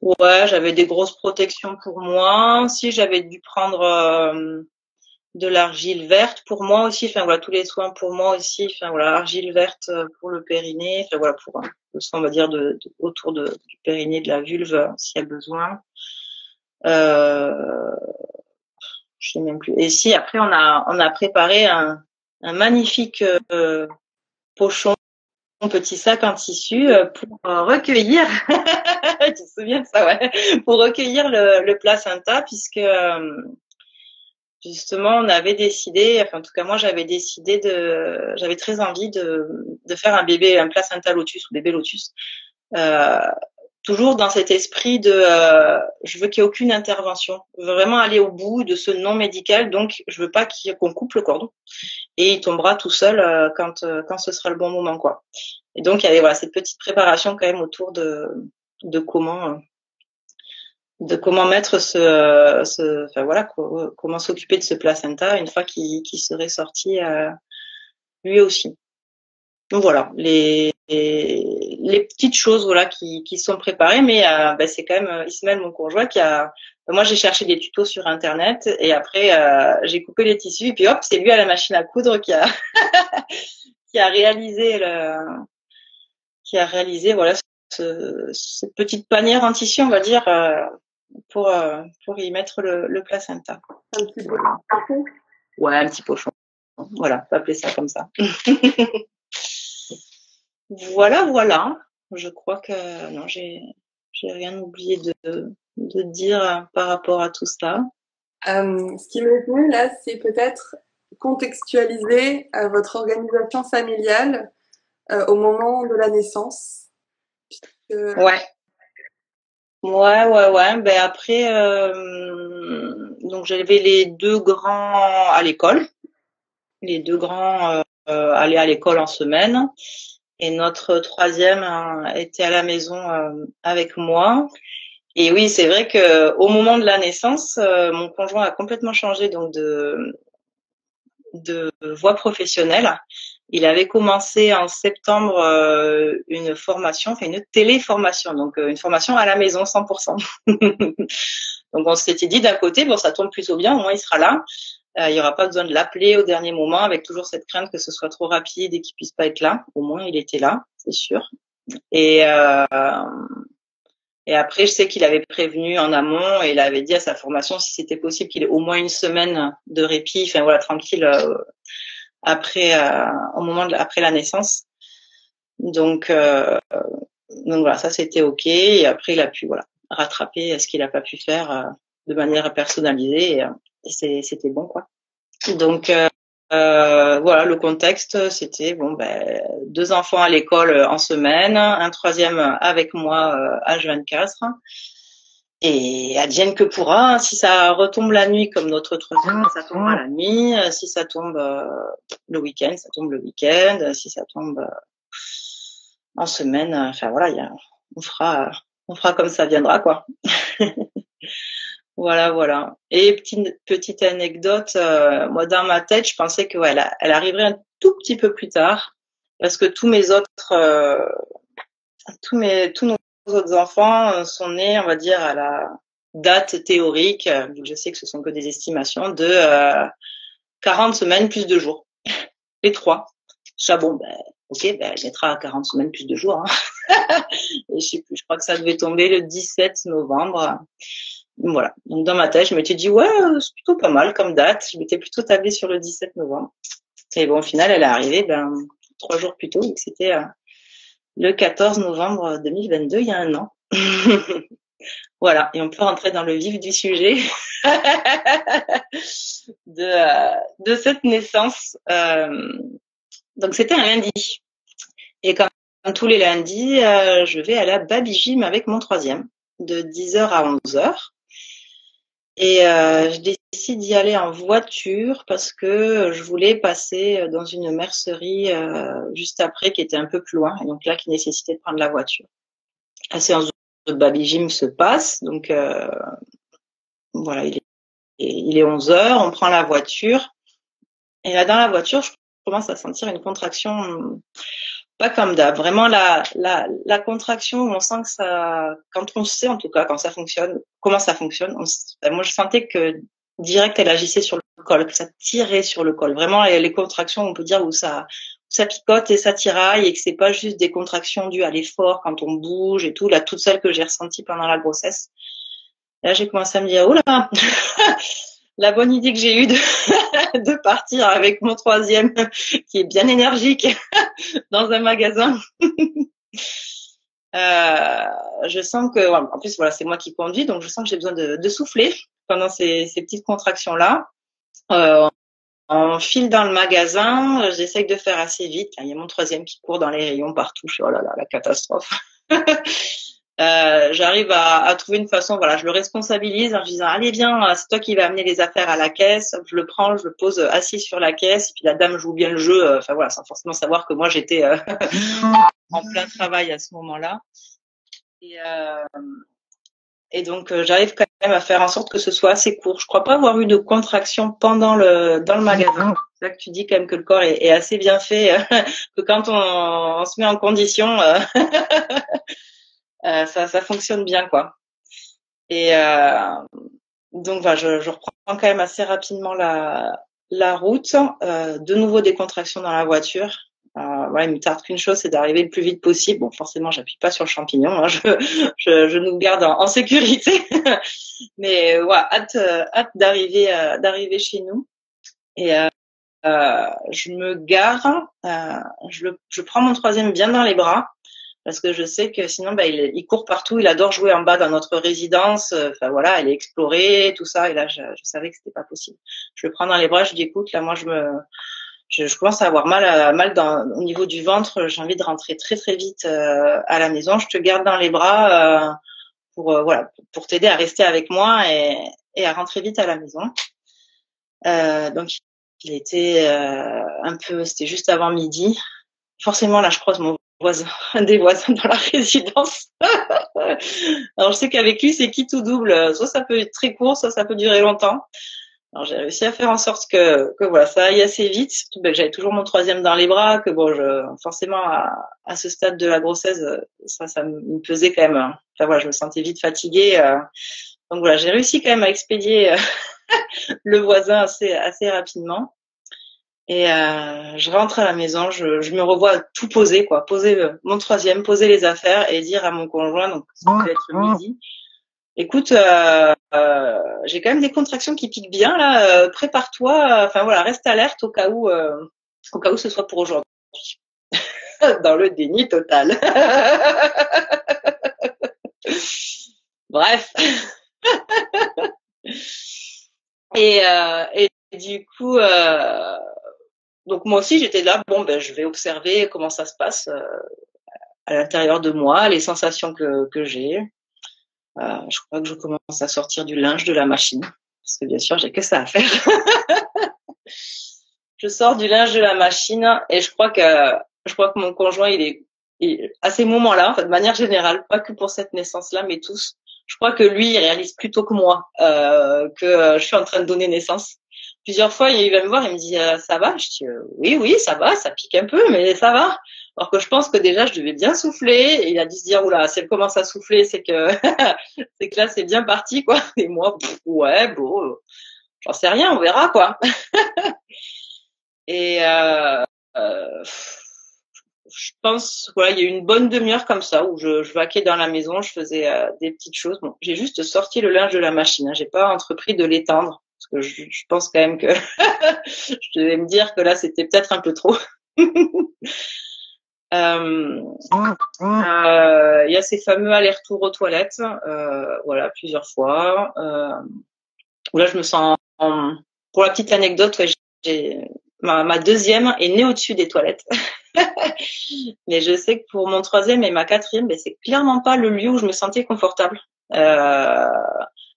Ouais, j'avais des grosses protections pour moi. Si j'avais dû prendre de l'argile verte pour moi aussi, enfin voilà, tous les soins pour moi aussi, enfin voilà, argile verte pour le périnée, enfin voilà, pour le soin on va dire autour du périnée, de la vulve s'il y a besoin. Je sais même plus. Et si après on a préparé un magnifique pochon petit sac en tissu pour recueillir, tu te souviens de ça, ouais, pour recueillir le placenta, puisque justement on avait décidé, enfin en tout cas moi j'avais très envie de faire un placenta lotus ou bébé lotus, euh, toujours dans cet esprit de je veux qu'il n'y ait aucune intervention, je veux vraiment aller au bout de ce non médical, donc je veux pas qu'on coupe le cordon et il tombera tout seul quand ce sera le bon moment, quoi. Et donc il y avait cette petite préparation quand même autour de comment mettre comment s'occuper de ce placenta une fois qu'il serait sorti lui aussi. Donc voilà, les petites choses qui sont préparées, mais c'est quand même Ismaël, mon conjoint, moi j'ai cherché des tutos sur internet et après j'ai coupé les tissus et puis hop, c'est lui à la machine à coudre qui a qui a réalisé voilà cette petite panière en tissu, on va dire, pour y mettre le placenta. Un petit pochon. Ouais, un petit pochon. Voilà, on peut appeler ça comme ça. Voilà. Je crois que non, j'ai rien oublié de dire par rapport à tout ça. Ce qui m'est venu là, c'est peut-être contextualiser votre organisation familiale au moment de la naissance. Ouais. Ben après, donc j'avais les deux grands à l'école. Les deux grands allaient à l'école en semaine. Et notre troisième était à la maison avec moi. Et oui, c'est vrai que au moment de la naissance, mon conjoint a complètement changé donc de voie professionnelle. Il avait commencé en septembre une formation, une téléformation, donc une formation à la maison 100%. Donc on s'était dit d'un côté, bon ça tombe plutôt bien, au moins il sera là. Il n'y aura pas besoin de l'appeler au dernier moment avec toujours cette crainte que ce soit trop rapide et qu'il puisse pas être là. Au moins il était là, c'est sûr. Et après, je sais qu'il avait prévenu en amont et il avait dit à sa formation si c'était possible qu'il ait au moins une semaine de répit, tranquille après après la naissance. Donc voilà, ça c'était ok. Et après, il a pu rattraper ce qu'il a pas pu faire de manière personnalisée et c'était bon, quoi. Donc voilà, le contexte, c'était deux enfants à l'école en semaine, un troisième avec moi H24. Et advienne que pourra, si ça retombe la nuit comme notre troisième, ça tombera la nuit. Si ça tombe le week-end, ça tombe le week-end. Si ça tombe en semaine, on fera comme ça viendra, quoi. Voilà. Et petite anecdote, moi dans ma tête, je pensais que elle arriverait un tout petit peu plus tard, parce que tous nos autres enfants sont nés, on va dire, à la date théorique, je sais que ce sont que des estimations, de 40 semaines plus de jours. Les trois. Ça, elle mettra à 40 semaines plus de jours. Hein. Et je sais plus, je crois que ça devait tomber le 17 novembre. Voilà. Donc, dans ma tête, je m'étais dit, ouais, c'est plutôt pas mal comme date. Je m'étais plutôt tablée sur le 17 novembre. Et bon, au final, elle est arrivée, 3 jours plus tôt. Donc, c'était le 14 novembre 2022, il y a un an. Voilà. Et on peut rentrer dans le vif du sujet de cette naissance. Donc, c'était un lundi. Et comme tous les lundis, je vais à la baby gym avec mon troisième, de 10h à 11h. Et je décide d'y aller en voiture parce que je voulais passer dans une mercerie juste après qui était un peu plus loin, et donc là qui nécessitait de prendre la voiture. La séance de baby gym se passe, donc voilà, il est 11h, on prend la voiture, et là dans la voiture, je commence à sentir une contraction pas comme d'hab, vraiment la contraction où on sent que ça, quand on sait en tout cas quand ça fonctionne, comment ça fonctionne, moi je sentais que direct elle agissait sur le col, que ça tirait sur le col. Vraiment les contractions, on peut dire où ça picote et ça tiraille et que c'est pas juste des contractions dues à l'effort quand on bouge et tout. Là, toutes celles que j'ai ressenties pendant la grossesse. Là, j'ai commencé à me dire, oh là, la bonne idée que j'ai eue de, de partir avec mon troisième, qui est bien énergique, dans un magasin. Je sens que, en plus, voilà, c'est moi qui conduis, donc je sens que j'ai besoin de souffler pendant ces petites contractions-là. On file dans le magasin, j'essaye de faire assez vite. Là, il y a mon troisième qui court dans les rayons partout. Je suis, oh là là, la catastrophe. J'arrive à trouver une façon, voilà, je le responsabilise en disant, allez, viens, c'est toi qui vas amener les affaires à la caisse. Je le prends, je le pose assis sur la caisse, et puis la dame joue bien le jeu, enfin voilà, sans forcément savoir que moi j'étais en plein travail à ce moment-là. Et donc j'arrive quand même à faire en sorte que ce soit assez court. Je crois pas avoir eu de contraction dans le magasin. C'est là que tu dis quand même que le corps est assez bien fait, que quand on se met en condition, ça fonctionne bien, quoi. Et donc voilà, je reprends quand même assez rapidement la route. De nouveau des contractions dans la voiture. Voilà, il me tarde qu'une chose, c'est d'arriver le plus vite possible. Bon, forcément, j'appuie pas sur le champignon, hein, je nous garde en sécurité. Mais voilà, hâte d'arriver chez nous. Et je me gare, je prends mon troisième bien dans les bras, parce que je sais que sinon, il court partout, il adore jouer en bas dans notre résidence. Enfin voilà, aller explorer, tout ça. Et là, je savais que c'était pas possible. Je le prends dans les bras, je lui dis, écoute, là, moi, je commence à avoir mal au niveau du ventre. J'ai envie de rentrer très très vite à la maison. Je te garde dans les bras voilà, pour t'aider à rester avec moi et à rentrer vite à la maison. Donc il était c'était juste avant midi. Forcément là, je croise un des voisins dans la résidence. Alors je sais qu'avec lui c'est qui tout double. Soit ça peut être très court, soit ça peut durer longtemps. Alors j'ai réussi à faire en sorte que voilà, ça aille assez vite, surtout que j'avais toujours mon troisième dans les bras, que bon, forcément à ce stade de la grossesse, ça me pesait quand même. Enfin voilà, je me sentais vite fatiguée. Donc voilà, j'ai réussi quand même à expédier le voisin assez rapidement. Et je rentre à la maison, je me revois tout poser, quoi, poser mon troisième, poser les affaires et dire à mon conjoint, donc ça peut être midi. Écoute, j'ai quand même des contractions qui piquent bien là. Prépare-toi. Enfin voilà, reste alerte au cas où ce soit pour aujourd'hui. Dans le déni total. Bref. Et du coup, donc moi aussi j'étais là. Bon je vais observer comment ça se passe à l'intérieur de moi, les sensations que j'ai. Je crois que je commence à sortir du linge de la machine, parce que bien sûr, j'ai que ça à faire. Je sors du linge de la machine et je crois que mon conjoint, il est à ces moments-là, en fait, de manière générale, pas que pour cette naissance-là, mais tous. Je crois que lui, il réalise plutôt que moi que je suis en train de donner naissance. Plusieurs fois, il va me voir, il me dit ça va. Je dis oui, ça va, ça pique un peu, mais ça va. Alors que je pense que déjà, je devais bien souffler. Et il a dû se dire oula, si elle commence à souffler, c'est que c'est que là, c'est bien parti, quoi. Et moi, ouais, bon, j'en sais rien, on verra, quoi. Et je pense, voilà, il y a eu une bonne demi-heure comme ça où je vaquais dans la maison, je faisais des petites choses. Bon, j'ai juste sorti le linge de la machine, hein. J'ai pas entrepris de l'étendre parce que je pense quand même que je devais me dire que là c'était peut-être un peu trop. Il y a ces fameux allers-retours aux toilettes, voilà, plusieurs fois. Où là je me sens, pour la petite anecdote, ouais, j'ai ma deuxième est née au-dessus des toilettes. Mais je sais que pour mon troisième et ma quatrième, c'est clairement pas le lieu où je me sentais confortable.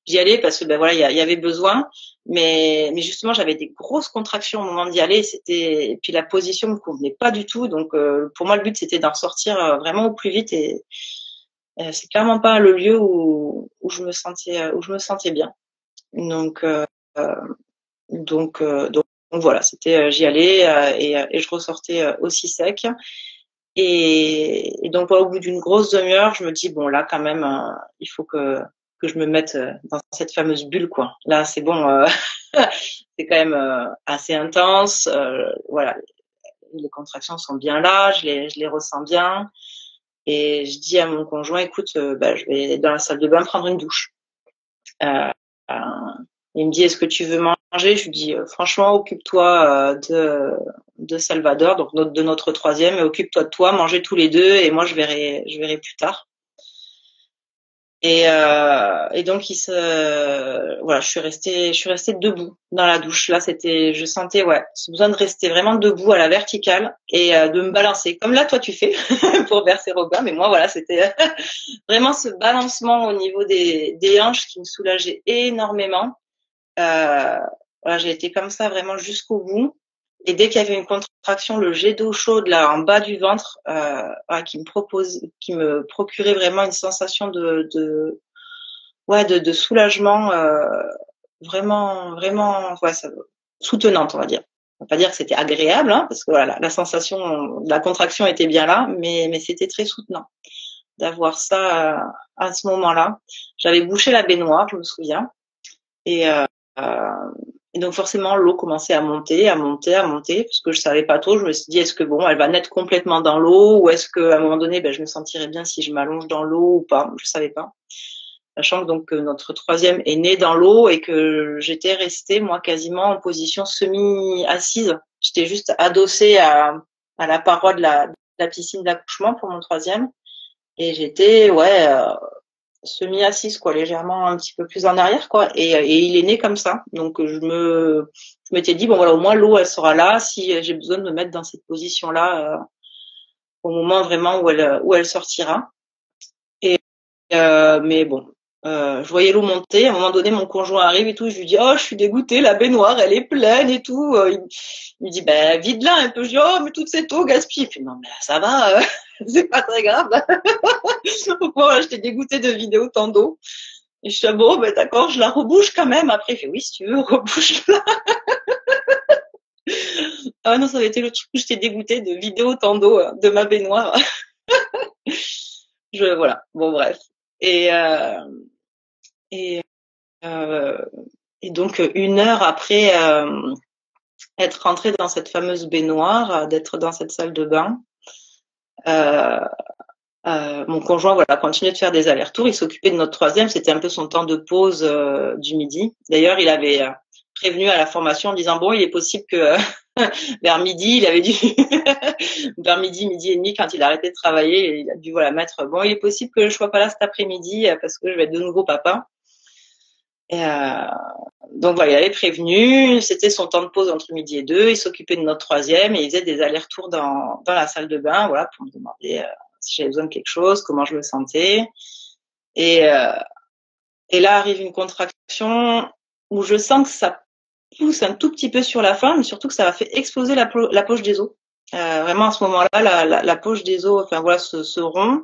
J'y allais parce que voilà, il y avait besoin, mais justement j'avais des grosses contractions au moment d'y aller. Et puis la position me convenait pas du tout. Donc pour moi le but c'était d'en sortir vraiment au plus vite et c'est clairement pas le lieu où je me sentais bien. Donc voilà, c'était j'y allais et je ressortais aussi sec. Et donc, au bout d'une grosse demi-heure, je me dis bon là quand même, il faut que je me mette dans cette fameuse bulle, quoi. Là, c'est bon, c'est quand même assez intense. Voilà, les contractions sont bien là, je les ressens bien. Et je dis à mon conjoint, écoute, je vais dans la salle de bain prendre une douche. Et il me dit, est-ce que tu veux manger? Je lui dis, franchement, occupe-toi de Salvador, donc de notre troisième, et occupe-toi de toi, mangez tous les deux, et moi je verrai plus tard. Et donc voilà, je suis restée debout dans la douche. Là, je sentais, ouais, ce besoin de rester vraiment debout à la verticale et de me balancer. Comme là, toi, tu fais pour verser Robin, mais moi, voilà, c'était vraiment ce balancement au niveau des hanches qui me soulageait énormément. Voilà, j'ai été comme ça vraiment jusqu'au bout. Et dès qu'il y avait une contraction, le jet d'eau chaude là en bas du ventre, voilà, qui me procurait vraiment une sensation de soulagement, vraiment, vraiment, ouais, soutenante, on va dire. On va pas dire que c'était agréable, hein, parce que voilà, la sensation de la contraction était bien là, mais c'était très soutenant d'avoir ça à ce moment-là. J'avais bouché la baignoire, je me souviens, et et donc forcément l'eau commençait à monter, parce que je savais pas trop. Je me suis dit, est-ce que bon, elle va naître complètement dans l'eau, ou est-ce qu'à un moment donné, je me sentirais bien si je m'allonge dans l'eau ou pas. Je savais pas. Sachant que donc notre troisième est né dans l'eau et que j'étais restée moi quasiment en position semi-assise. J'étais juste adossée à la paroi de la piscine d'accouchement pour mon troisième, et j'étais semi-assise, quoi, légèrement un petit peu plus en arrière, quoi. Et il est né comme ça. Donc je m'étais dit, bon voilà, au moins l'eau elle sera là si j'ai besoin de me mettre dans cette position-là au moment vraiment où elle sortira. Et mais bon, je voyais l'eau monter. À un moment donné, mon conjoint arrive et tout. Je lui dis, oh, je suis dégoûtée, la baignoire, elle est pleine et tout. Il me dit, ben, vide-la un peu. Je dis, oh, mais toute cette eau gaspille. Puis, non, mais ça va, c'est pas très grave. Donc, voilà, j'étais dégoûtée de vider autant d'eau. Et je dis, bon, ben, d'accord, je la rebouche quand même. Après, il fait, oui, si tu veux, rebouche-la. Ah non, ça avait été le truc où j'étais dégoûtée de vider autant d'eau de ma baignoire. Voilà. Bon, bref. Et, et, euh, et donc, une heure après être rentrée dans cette fameuse baignoire, d'être dans cette salle de bain, mon conjoint voilà continuait de faire des allers-retours. Il s'occupait de notre troisième. C'était un peu son temps de pause du midi. D'ailleurs, il avait prévenu à la formation en disant, bon, il est possible que vers midi, il avait dû vers midi et demi, quand il a arrêté de travailler, il a dû mettre, bon, il est possible que je sois pas là cet après-midi parce que je vais être de nouveau papa. Et donc voilà, il avait prévenu, c'était son temps de pause entre midi et deux, il s'occupait de notre troisième et il faisait des allers-retours dans la salle de bain, voilà, pour me demander si j'avais besoin de quelque chose, comment je me sentais. Et là arrive une contraction où je sens que ça pousse un tout petit peu sur la fin, mais surtout que ça va fait exploser la poche des os. Vraiment à ce moment-là, la poche des os, enfin voilà, se rompt.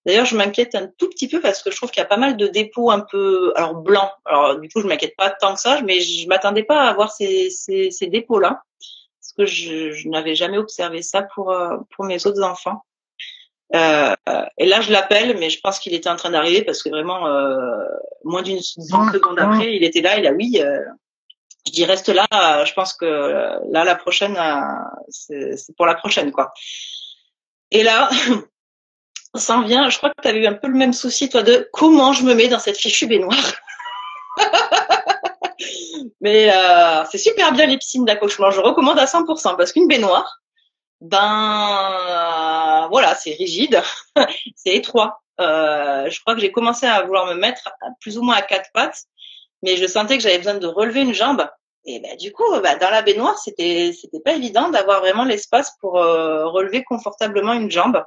D'ailleurs, je m'inquiète un tout petit peu parce que je trouve qu'il y a pas mal de dépôts un peu, alors blancs. Alors du coup, je m'inquiète pas tant que ça, mais je m'attendais pas à avoir ces dépôts-là, parce que je n'avais jamais observé ça pour mes autres enfants. Et là, je l'appelle, mais je pense qu'il était en train d'arriver parce que vraiment, moins d'une seconde après, il était là. Il a oui. Je dis reste là. Je pense que là, la prochaine, c'est pour la prochaine, quoi. Et là. Ça en vient, je crois que tu avais eu un peu le même souci, toi, de comment je me mets dans cette fichue baignoire. Mais c'est super bien les piscines d'accouchement, je recommande à 100%, parce qu'une baignoire, voilà, c'est rigide, c'est étroit. Je crois que j'ai commencé à vouloir me mettre plus ou moins à quatre pattes, mais je sentais que j'avais besoin de relever une jambe. Et du coup, dans la baignoire, c'était pas évident d'avoir vraiment l'espace pour relever confortablement une jambe.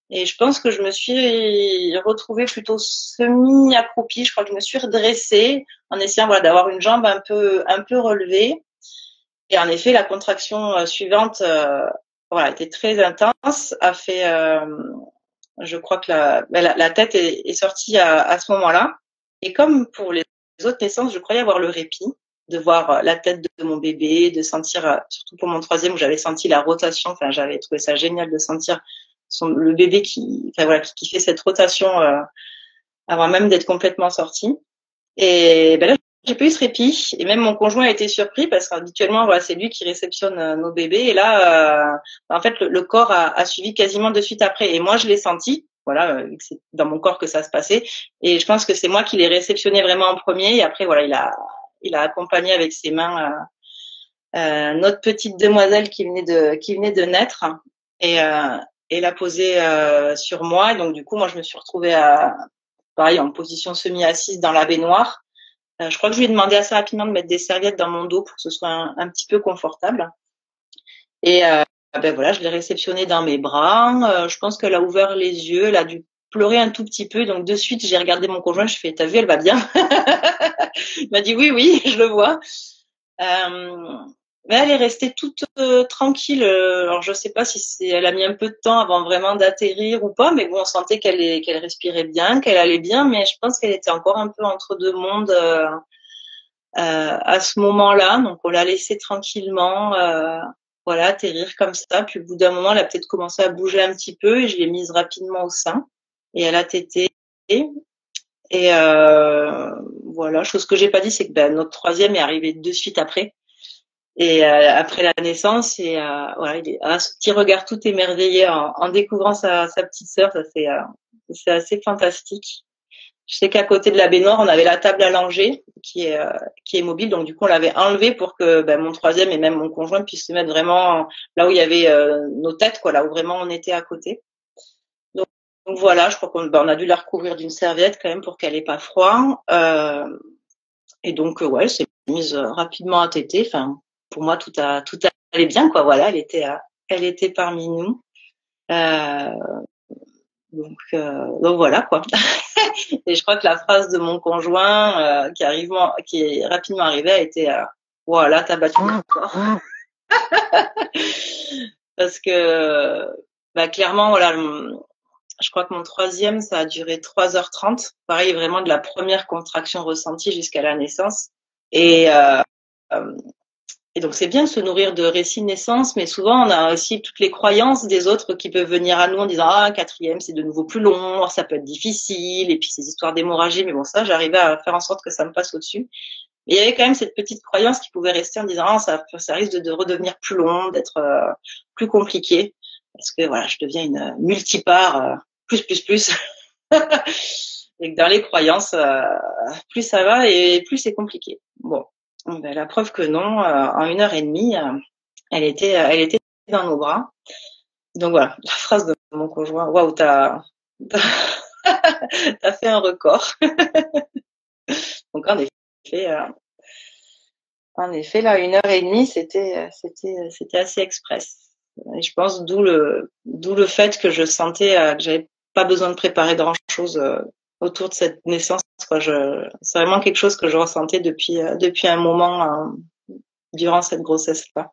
Et je pense que je me suis retrouvée plutôt semi-accroupie. Je crois que je me suis redressée en essayant d'avoir une jambe un peu relevée. Et en effet, la contraction suivante était très intense. A fait, je crois que la tête est sortie à ce moment-là. Et comme pour les autres naissances, je croyais avoir le répit de voir la tête de mon bébé, de sentir, surtout pour mon troisième où j'avais senti la rotation. Enfin, j'avais trouvé ça génial de sentir le bébé qui fait cette rotation avant même d'être complètement sorti. Et là, j'ai pas eu ce répit. Et même mon conjoint a été surpris parce qu'habituellement, c'est lui qui réceptionne nos bébés. Et là, en fait, le corps a suivi quasiment de suite après. Et moi, je l'ai senti. Voilà, c'est dans mon corps que ça se passait. Et je pense que c'est moi qui l'ai réceptionné vraiment en premier. Et après, il a accompagné avec ses mains notre petite demoiselle qui venait de naître et l'a posée sur moi. Et donc du coup, moi, je me suis retrouvée pareil en position semi-assise dans la baignoire. Je crois que je lui ai demandé assez rapidement de mettre des serviettes dans mon dos pour que ce soit un petit peu confortable. Et ben voilà, je l'ai réceptionnée dans mes bras. Je pense qu'elle a ouvert les yeux, elle a dû pleurer un tout petit peu. Donc de suite, j'ai regardé mon conjoint, je fais, t'as vu, elle va bien. Il m'a dit oui, je le vois. Mais elle est restée toute tranquille. Alors je sais pas si elle a mis un peu de temps avant vraiment d'atterrir ou pas, mais bon, on sentait qu'elle respirait bien, qu'elle allait bien, mais je pense qu'elle était encore un peu entre deux mondes à ce moment-là. Donc on l'a laissée tranquillement, voilà, atterrir comme ça. Puis au bout d'un moment, elle a peut-être commencé à bouger un petit peu et je l'ai mise rapidement au sein et elle a tété. Et voilà, chose que j'ai pas dit, c'est que notre troisième est arrivé de suite après. Et après la naissance, et voilà, il est ce petit regard tout émerveillé en découvrant sa petite sœur, ça c'est assez fantastique. Je sais qu'à côté de la baignoire, on avait la table à langer qui est mobile, donc du coup on l'avait enlevée pour que mon troisième et même mon conjoint puissent se mettre vraiment là où il y avait nos têtes, quoi, là où vraiment on était à côté. Donc voilà, je crois qu'on a dû la recouvrir d'une serviette quand même pour qu'elle ait pas froid. Et donc ouais, elle s'est mise rapidement à téter. Enfin, pour moi tout allait bien, quoi. Voilà, elle était parmi nous. Donc voilà, quoi. Et je crois que la phrase de mon conjoint qui est rapidement arrivée a été voilà, t'as battu mon corps. Parce que clairement, voilà, je crois que mon troisième, ça a duré 3h30. Pareil, vraiment de la première contraction ressentie jusqu'à la naissance. Et donc c'est bien de se nourrir de récits de naissance, mais souvent on a aussi toutes les croyances des autres qui peuvent venir à nous en disant un quatrième c'est de nouveau plus long, ça peut être difficile, et puis ces histoires d'hémorragie. Mais bon, ça j'arrivais à faire en sorte que ça me passe au-dessus. Mais il y avait quand même cette petite croyance qui pouvait rester en disant ça risque de redevenir plus long, d'être plus compliqué, parce que voilà, je deviens une multipart plus. Et que dans les croyances, plus ça va et plus c'est compliqué. Bon, la preuve que non, en 1h30, elle était dans nos bras. Donc voilà, la phrase de mon conjoint, waouh, t'as fait un record. Donc en effet, là, 1h30, c'était assez express. Et je pense d'où le fait que je sentais que j'avais pas besoin de préparer grand-chose autour de cette naissance, quoi. C'est vraiment quelque chose que je ressentais depuis un moment durant cette grossesse-là.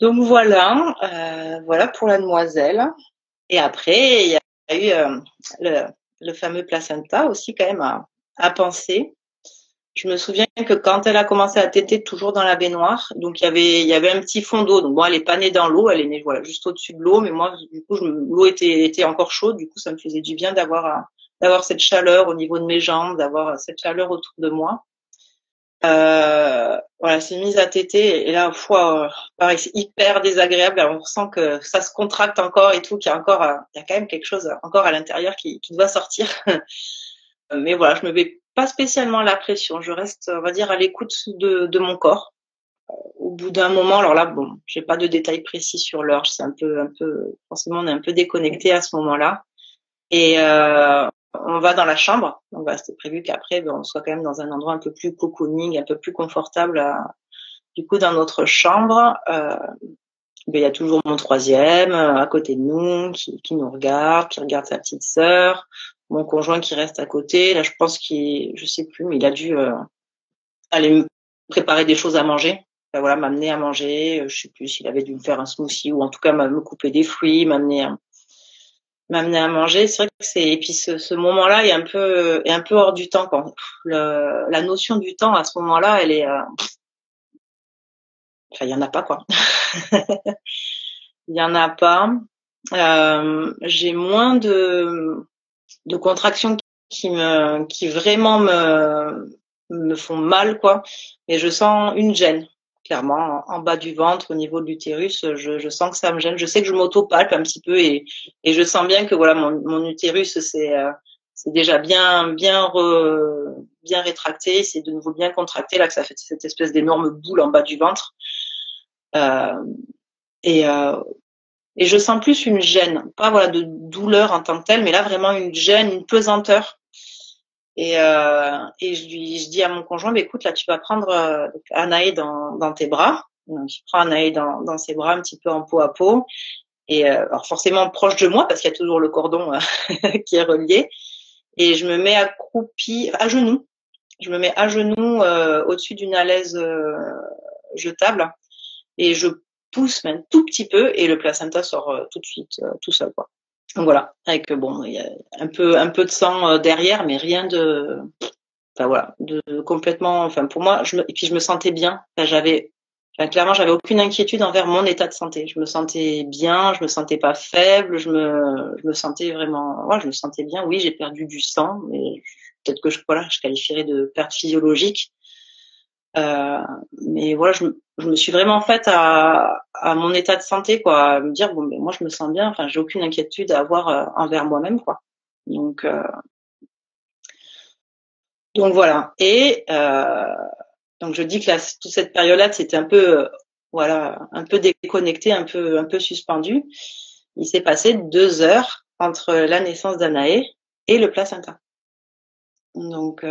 Donc voilà pour la demoiselle. Et après, il y a eu le fameux placenta aussi quand même à penser. Je me souviens que quand elle a commencé à téter toujours dans la baignoire, donc il y avait un petit fond d'eau. Donc bon, elle est pas née dans l'eau, elle est née voilà juste au-dessus de l'eau. Mais moi, du coup, l'eau était encore chaude. Du coup, ça me faisait du bien d'avoir cette chaleur au niveau de mes jambes, d'avoir cette chaleur autour de moi. Voilà, c'est mise à téter et là, pareil, c'est hyper désagréable. Alors, on ressent que ça se contracte encore et tout, qu'il y a quand même quelque chose encore à l'intérieur qui doit sortir. Mais voilà, je me mets pas spécialement la pression. Je reste, on va dire, à l'écoute de mon corps. Au bout d'un moment, alors là, bon, j'ai pas de détails précis sur l'heure. C'est un peu, forcément, on est un peu déconnecté à ce moment-là. Et on va dans la chambre. Donc c'était prévu qu'après, on soit quand même dans un endroit un peu plus cocooning, un peu plus confortable. Du coup, dans notre chambre, il y a toujours mon troisième à côté de nous qui nous regarde, qui regarde sa petite sœur. Mon conjoint qui reste à côté. Là, je pense je sais plus, mais il a dû aller me préparer des choses à manger. Enfin, voilà, m'amener à manger. Je sais plus s'il avait dû me faire un smoothie ou en tout cas me couper des fruits, m'amener à manger. C'est vrai que et puis ce moment-là est un peu hors du temps, quoi. La notion du temps à ce moment-là, elle est enfin, il y en a pas, quoi. Il y en a pas. J'ai moins de contractions qui vraiment me font mal, quoi. Mais je sens une gêne, clairement, en bas du ventre, au niveau de l'utérus. Je sens que ça me gêne. Je sais que je m'auto-palpe un petit peu et je sens bien que voilà, mon utérus c'est déjà bien rétracté, c'est de nouveau bien contracté là que ça fait cette espèce d'énorme boule en bas du ventre. Et je sens plus une gêne, pas voilà de douleur en tant que telle, mais là vraiment une gêne, une pesanteur. Et je dis à mon conjoint, bah, écoute, là tu vas prendre Anaë dans tes bras. Donc il prend Anaë dans ses bras un petit peu en peau à peau. Et alors forcément proche de moi parce qu'il y a toujours le cordon qui est relié. Et je me mets accroupie à genoux. Je me mets à genoux au-dessus d'une alaise jetable et je pousse un tout petit peu et le placenta sort tout de suite tout seul quoi. Donc voilà, avec bon, il y a un peu de sang derrière, mais rien de, enfin voilà, de complètement, enfin pour moi, et puis je me sentais bien. Clairement, j'avais aucune inquiétude envers mon état de santé. Je me sentais bien, je me sentais pas faible, je me sentais vraiment, ouais, je me sentais bien. Oui, j'ai perdu du sang, mais peut-être que je qualifierais de perte physiologique. Mais voilà, je me suis vraiment faite à mon état de santé, quoi, à me dire bon, ben moi je me sens bien. Enfin, j'ai aucune inquiétude à avoir envers moi-même, quoi. Donc voilà. Et donc je dis que toute cette période-là, c'était un peu voilà, un peu déconnecté, un peu suspendu. Il s'est passé 2 heures entre la naissance d'Anaë et le placenta. Donc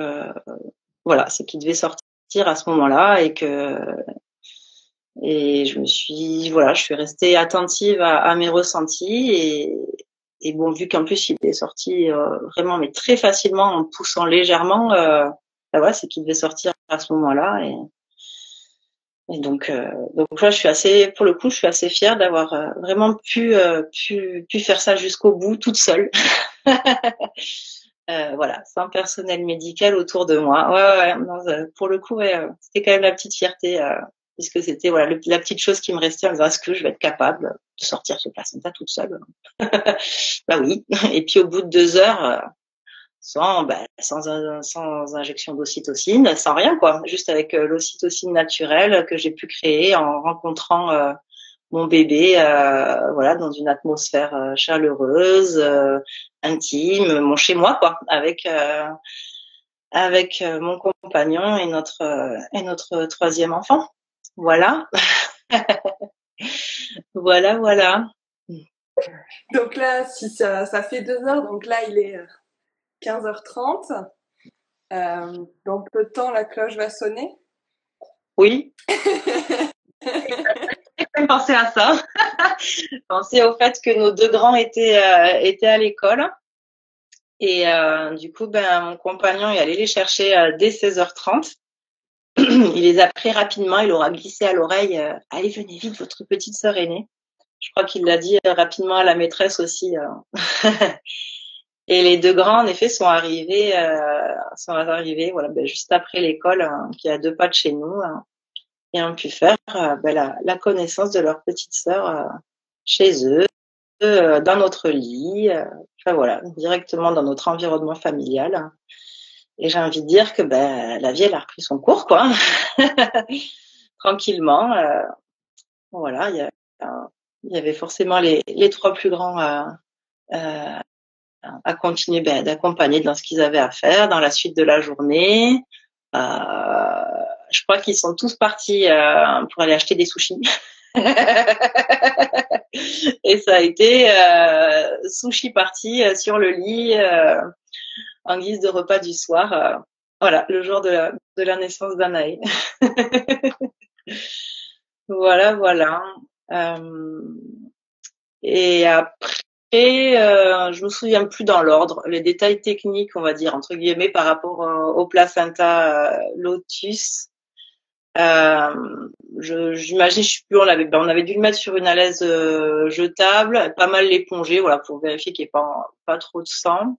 voilà, c'est qu'il devait sortir à ce moment-là et je suis restée attentive à mes ressentis et bon, vu qu'en plus il est sorti vraiment mais très facilement en poussant légèrement, ben voilà, c'est qu'il devait sortir à ce moment-là et donc là, pour le coup, je suis assez fière d'avoir vraiment pu faire ça jusqu'au bout toute seule. Voilà, sans personnel médical autour de moi. Ouais, non, pour le coup, ouais, c'était quand même la petite fierté, puisque c'était voilà la petite chose qui me restait en me disant est-ce que je vais être capable de sortir ce placenta toute seule. Bah oui. Et puis au bout de 2 heures, sans injection d'ocytocine, sans rien quoi, juste avec l'ocytocine naturelle que j'ai pu créer en rencontrant mon bébé voilà dans une atmosphère chaleureuse, intime, mon chez moi quoi, avec mon compagnon et notre troisième enfant. Voilà. Voilà. Donc là, si ça fait 2 heures, donc là il est 15h30. Dans peu de temps, la cloche va sonner. Oui. J'ai pensé à ça. Pensé au fait que nos 2 grands étaient à l'école. Et du coup, mon compagnon est allé les chercher dès 16h30. Il les a pris rapidement. Il aura glissé à l'oreille allez, venez vite, votre petite sœur est née. Je crois qu'il l'a dit rapidement à la maîtresse aussi. Et les 2 grands, en effet, sont arrivés voilà, juste après l'école, qui est à 2 pas de chez nous, et ont pu faire la connaissance de leur petite sœur chez eux, dans notre lit, enfin voilà, directement dans notre environnement familial. Et j'ai envie de dire que la vie, elle a repris son cours, quoi, tranquillement. Voilà, il y avait forcément les 3 plus grands à continuer d'accompagner dans ce qu'ils avaient à faire dans la suite de la journée. Je crois qu'ils sont tous partis pour aller acheter des sushis. Et ça a été sushi party sur le lit en guise de repas du soir. Voilà, le jour de la naissance d'Anaë. Voilà. Et après, je me souviens plus dans l'ordre, les détails techniques, on va dire entre guillemets, par rapport au placenta lotus. J'imagine, je sais plus, on avait dû le mettre sur une alaise jetable, pas mal l'éponger, voilà, pour vérifier qu'il n'y ait pas trop de sang.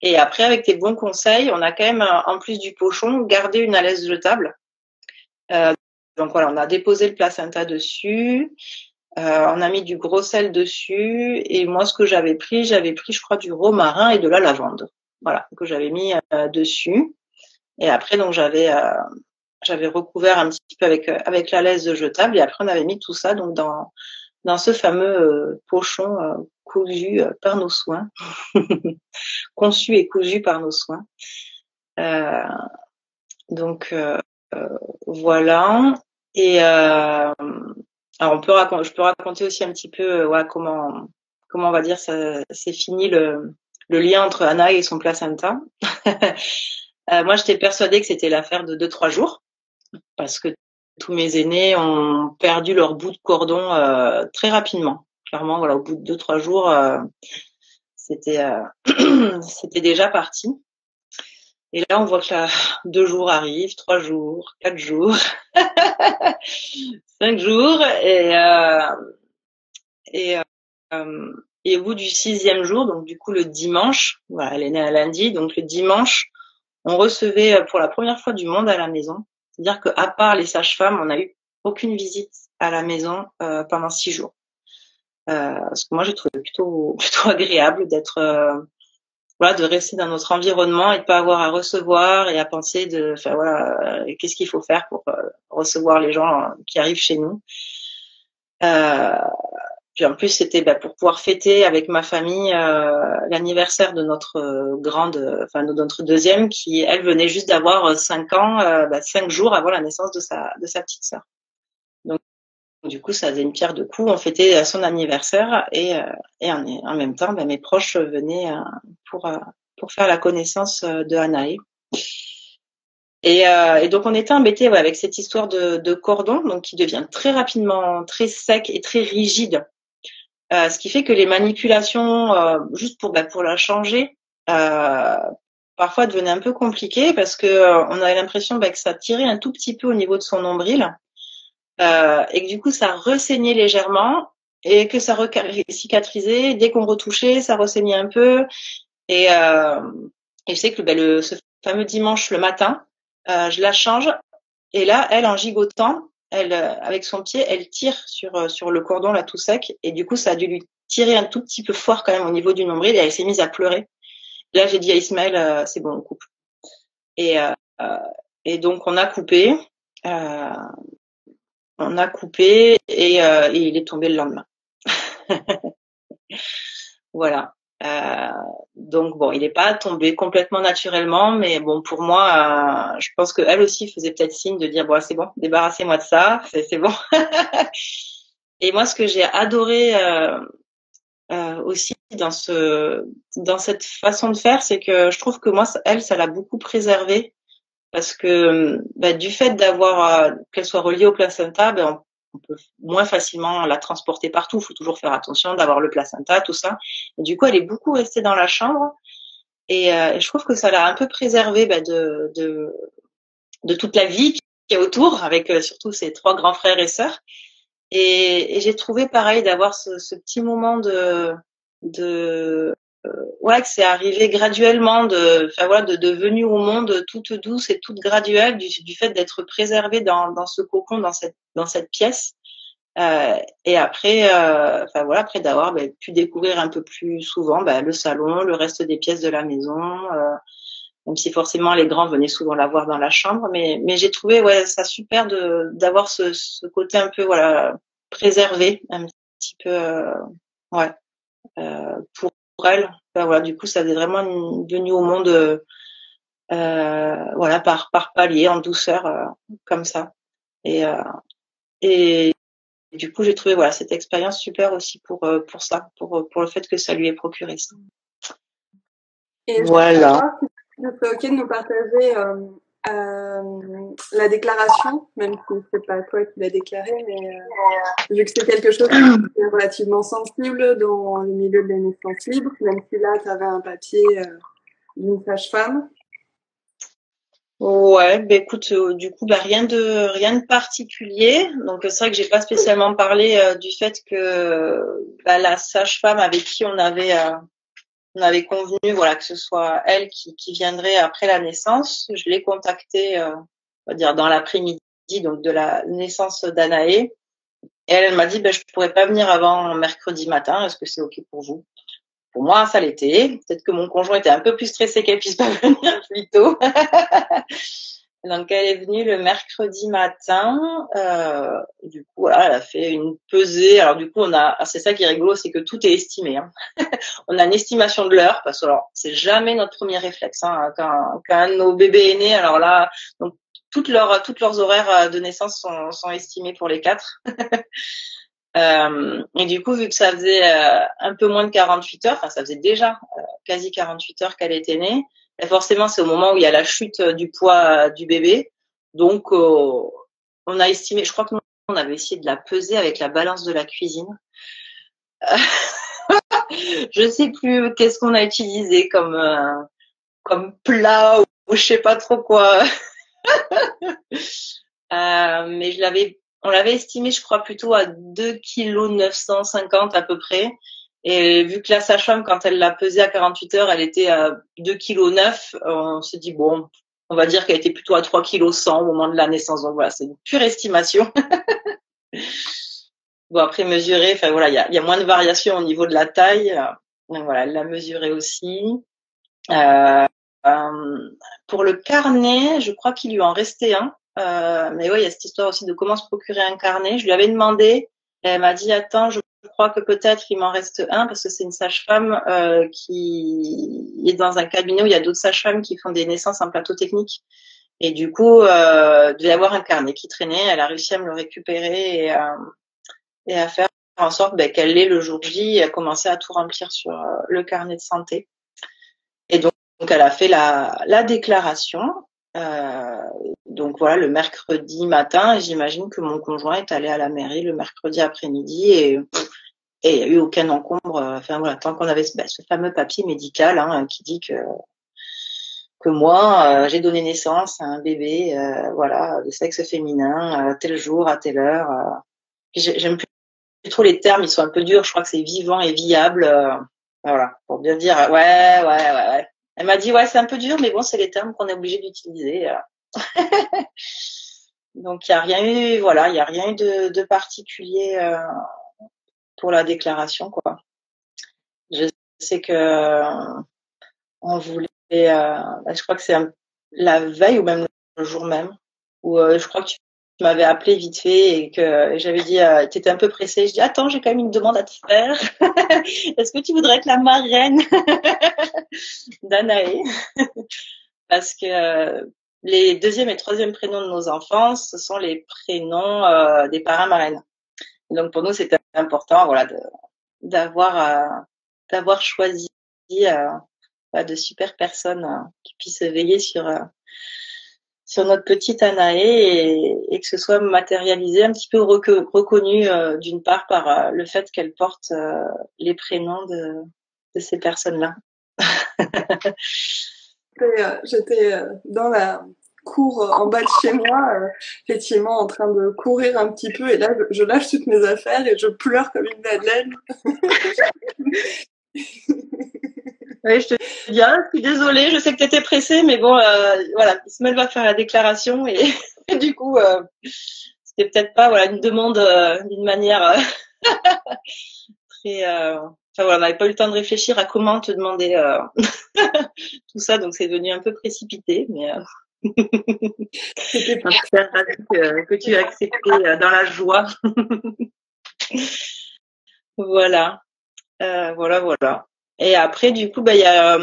Et après, avec tes bons conseils, on a quand même, en plus du pochon, gardé une alaise jetable. Donc voilà, on a déposé le placenta dessus, on a mis du gros sel dessus, et moi, ce que j'avais pris, je crois, du romarin et de la lavande. Voilà, que j'avais mis dessus. Et après, donc, j'avais recouvert un petit peu avec la laisse jetable, et après, on avait mis tout ça donc dans ce fameux pochon cousu par nos soins, conçu et cousu par nos soins. Donc voilà. Et alors je peux raconter aussi un petit peu voilà, comment on va dire ça c'est fini le lien entre Anaï et son placenta. Moi, j'étais persuadée que c'était l'affaire de 2-3 jours parce que tous mes aînés ont perdu leur bout de cordon très rapidement. Clairement, voilà, au bout de 2-3 jours, c'était c'était déjà parti. Et là, on voit que 2 jours arrivent, 3 jours, 4 jours, 5 jours, et au bout du 6e jour, donc du coup le dimanche, voilà, elle est née un lundi, donc le dimanche, on recevait pour la première fois du monde à la maison. C'est-à-dire qu'à part les sages-femmes, on n'a eu aucune visite à la maison pendant 6 jours. Parce que moi, j'ai trouvé plutôt agréable d'être voilà, de rester dans notre environnement et de pas avoir à recevoir et à penser enfin voilà, qu'est-ce qu'il faut faire pour recevoir les gens qui arrivent chez nous. Puis en plus, c'était pour pouvoir fêter avec ma famille l'anniversaire de notre de notre deuxième qui, elle, venait juste d'avoir 5 ans, 5 jours avant la naissance de sa petite sœur. Donc du coup, ça faisait une pierre deux coups. On fêtait son anniversaire et en même temps, mes proches venaient pour faire la connaissance de Anaï. Et donc on était embêtés avec cette histoire de cordon, donc qui devient très rapidement très sec et très rigide. Ce qui fait que les manipulations, juste pour la changer, parfois devenaient un peu compliquées parce que on avait l'impression que ça tirait un tout petit peu au niveau de son nombril et que du coup ça ressaignait légèrement et que ça cicatrisait. Dès qu'on retouchait, ça ressaignait un peu. Et je sais que ce fameux dimanche le matin, je la change et là, elle, en gigotant, avec son pied, elle tire sur le cordon là tout sec et du coup ça a dû lui tirer un tout petit peu fort quand même au niveau du nombril et elle s'est mise à pleurer. Là, j'ai dit à Ismaël, c'est bon, on coupe. Et donc on a coupé et il est tombé le lendemain. Voilà. Donc bon, il n'est pas tombé complètement naturellement, mais bon, pour moi, je pense qu'elle aussi faisait peut-être signe de dire bon, c'est bon, débarrassez-moi de ça, c'est bon. Et moi, ce que j'ai adoré aussi dans cette façon de faire, c'est que je trouve que moi, elle, ça l'a beaucoup préservée parce que du fait d'avoir qu'elle soit reliée au placenta, on peut moins facilement la transporter partout. Il faut toujours faire attention d'avoir le placenta, tout ça. Et du coup, elle est beaucoup restée dans la chambre. Et je trouve que ça l'a un peu préservée de toute la vie qui est autour, avec surtout ses 3 grands frères et sœurs. Et j'ai trouvé pareil d'avoir ce petit moment que c'est arrivé graduellement, de venue au monde toute douce et toute graduelle du fait d'être préservée dans ce cocon, dans cette pièce. Et après, après d'avoir pu découvrir un peu plus souvent le salon, le reste des pièces de la maison, même si forcément les grands venaient souvent la voir dans la chambre, mais j'ai trouvé ça super d'avoir ce côté un peu préservé, un petit peu pour elle. Du coup, ça faisait vraiment une venue au monde par palier, en douceur, comme ça. Et du coup, j'ai trouvé cette expérience super aussi pour ça, pour le fait que ça lui ait procuré ça. Et voilà. Je serais ok de nous partager la déclaration, même si c'est pas toi qui l'as déclarée, mais vu que c'est quelque chose qui est relativement sensible dans le milieu de la naissance libre, même si là, tu avais un papier d'une sage-femme. Ouais, écoute, du coup, rien de particulier. Donc c'est vrai que j'ai pas spécialement parlé du fait que la sage-femme avec qui on avait convenu, que ce soit elle qui viendrait après la naissance. Je l'ai contactée, on va dire dans l'après-midi, donc de la naissance d'Anaé. Et elle m'a dit, je pourrais pas venir avant mercredi matin. Est-ce que c'est ok pour vous? Pour moi, ça l'était. Peut-être que mon conjoint était un peu plus stressé qu'elle puisse pas venir plus tôt. Donc, elle est venue le mercredi matin. Du coup, voilà, elle a fait une pesée. Alors, du coup, c'est ça qui est rigolo, c'est que tout est estimé. Hein. On a une estimation de l'heure, parce que alors, c'est jamais notre premier réflexe. Hein, quand un de nos bébés est né, alors là, donc toutes leurs horaires de naissance sont estimés pour les 4. Et du coup, vu que ça faisait un peu moins de 48 heures, enfin ça faisait déjà quasi 48 heures qu'elle était née, et forcément c'est au moment où il y a la chute du poids du bébé. Donc on a estimé, je crois que nous on avait essayé de la peser avec la balance de la cuisine. Je sais plus qu'est-ce qu'on a utilisé comme plat ou je sais pas trop quoi. Mais on l'avait estimé, je crois, plutôt à 2,950 kg à peu près. Et vu que la sage-femme, quand elle l'a pesée à 48 heures, elle était à 2,9 kg, on s'est dit, bon, on va dire qu'elle était plutôt à 3,1 kg au moment de la naissance. Donc voilà, c'est une pure estimation. Bon, après mesurer, enfin voilà, il y a moins de variations au niveau de la taille. Donc voilà, elle l'a mesuré aussi. Pour le carnet, je crois qu'il lui en restait un. Mais ouais, il y a cette histoire aussi de comment se procurer un carnet. Je lui avais demandé, elle m'a dit attends, je crois que peut-être il m'en reste un parce que c'est une sage-femme qui est dans un cabinet où il y a d'autres sages-femmes qui font des naissances en plateau technique. Et du coup, il devait y avoir un carnet qui traînait. Elle a réussi à me le récupérer et à faire en sorte qu'elle l'ait le jour J et à commencer à tout remplir sur le carnet de santé. Et donc elle a fait la déclaration. Donc voilà, le mercredi matin, et j'imagine que mon conjoint est allé à la mairie le mercredi après-midi et il n'y a eu aucun encombre. Enfin voilà, tant qu'on avait ce fameux papier médical qui dit que moi j'ai donné naissance à un bébé, voilà, de sexe féminin, tel jour à telle heure. J'aime plus trop les termes, ils sont un peu durs. Je crois que c'est vivant et viable. Voilà, pour bien dire ouais. Elle m'a dit ouais, c'est un peu dur, mais bon, c'est les termes qu'on est obligé d'utiliser. Donc il y a rien eu, voilà, il y a rien eu de particulier pour la déclaration, quoi. Je sais que on voulait, je crois que c'est la veille ou même le jour même, où je crois que tu m'avais appelé vite fait et que j'avais dit, tu étais un peu pressée. Je dis attends, j'ai quand même une demande à te faire. Est-ce que tu voudrais être la marraine d'Anaé? Parce que les deuxième et troisième prénoms de nos enfants, ce sont les prénoms des parrains marraines. Donc pour nous, c'était important, voilà, d'avoir choisi de super personnes qui puissent veiller sur notre petite Anaé et que ce soit matérialisé, un petit peu reconnu d'une part par le fait qu'elle porte les prénoms de ces personnes-là. J'étais dans la cour en bas de chez moi, effectivement en train de courir un petit peu, et là je lâche toutes mes affaires et je pleure comme une madeleine. Oui, je te dis, je suis désolée, je sais que tu étais pressée, mais bon, voilà, Ismaël va faire la déclaration et du coup, c'était peut-être pas une demande d'une manière très... Enfin voilà, on n'avait pas eu le temps de réfléchir à comment te demander tout ça, donc c'est devenu un peu précipité, mais C'était que tu as accepté dans la joie. Voilà. Voilà. Et après, du coup, il y a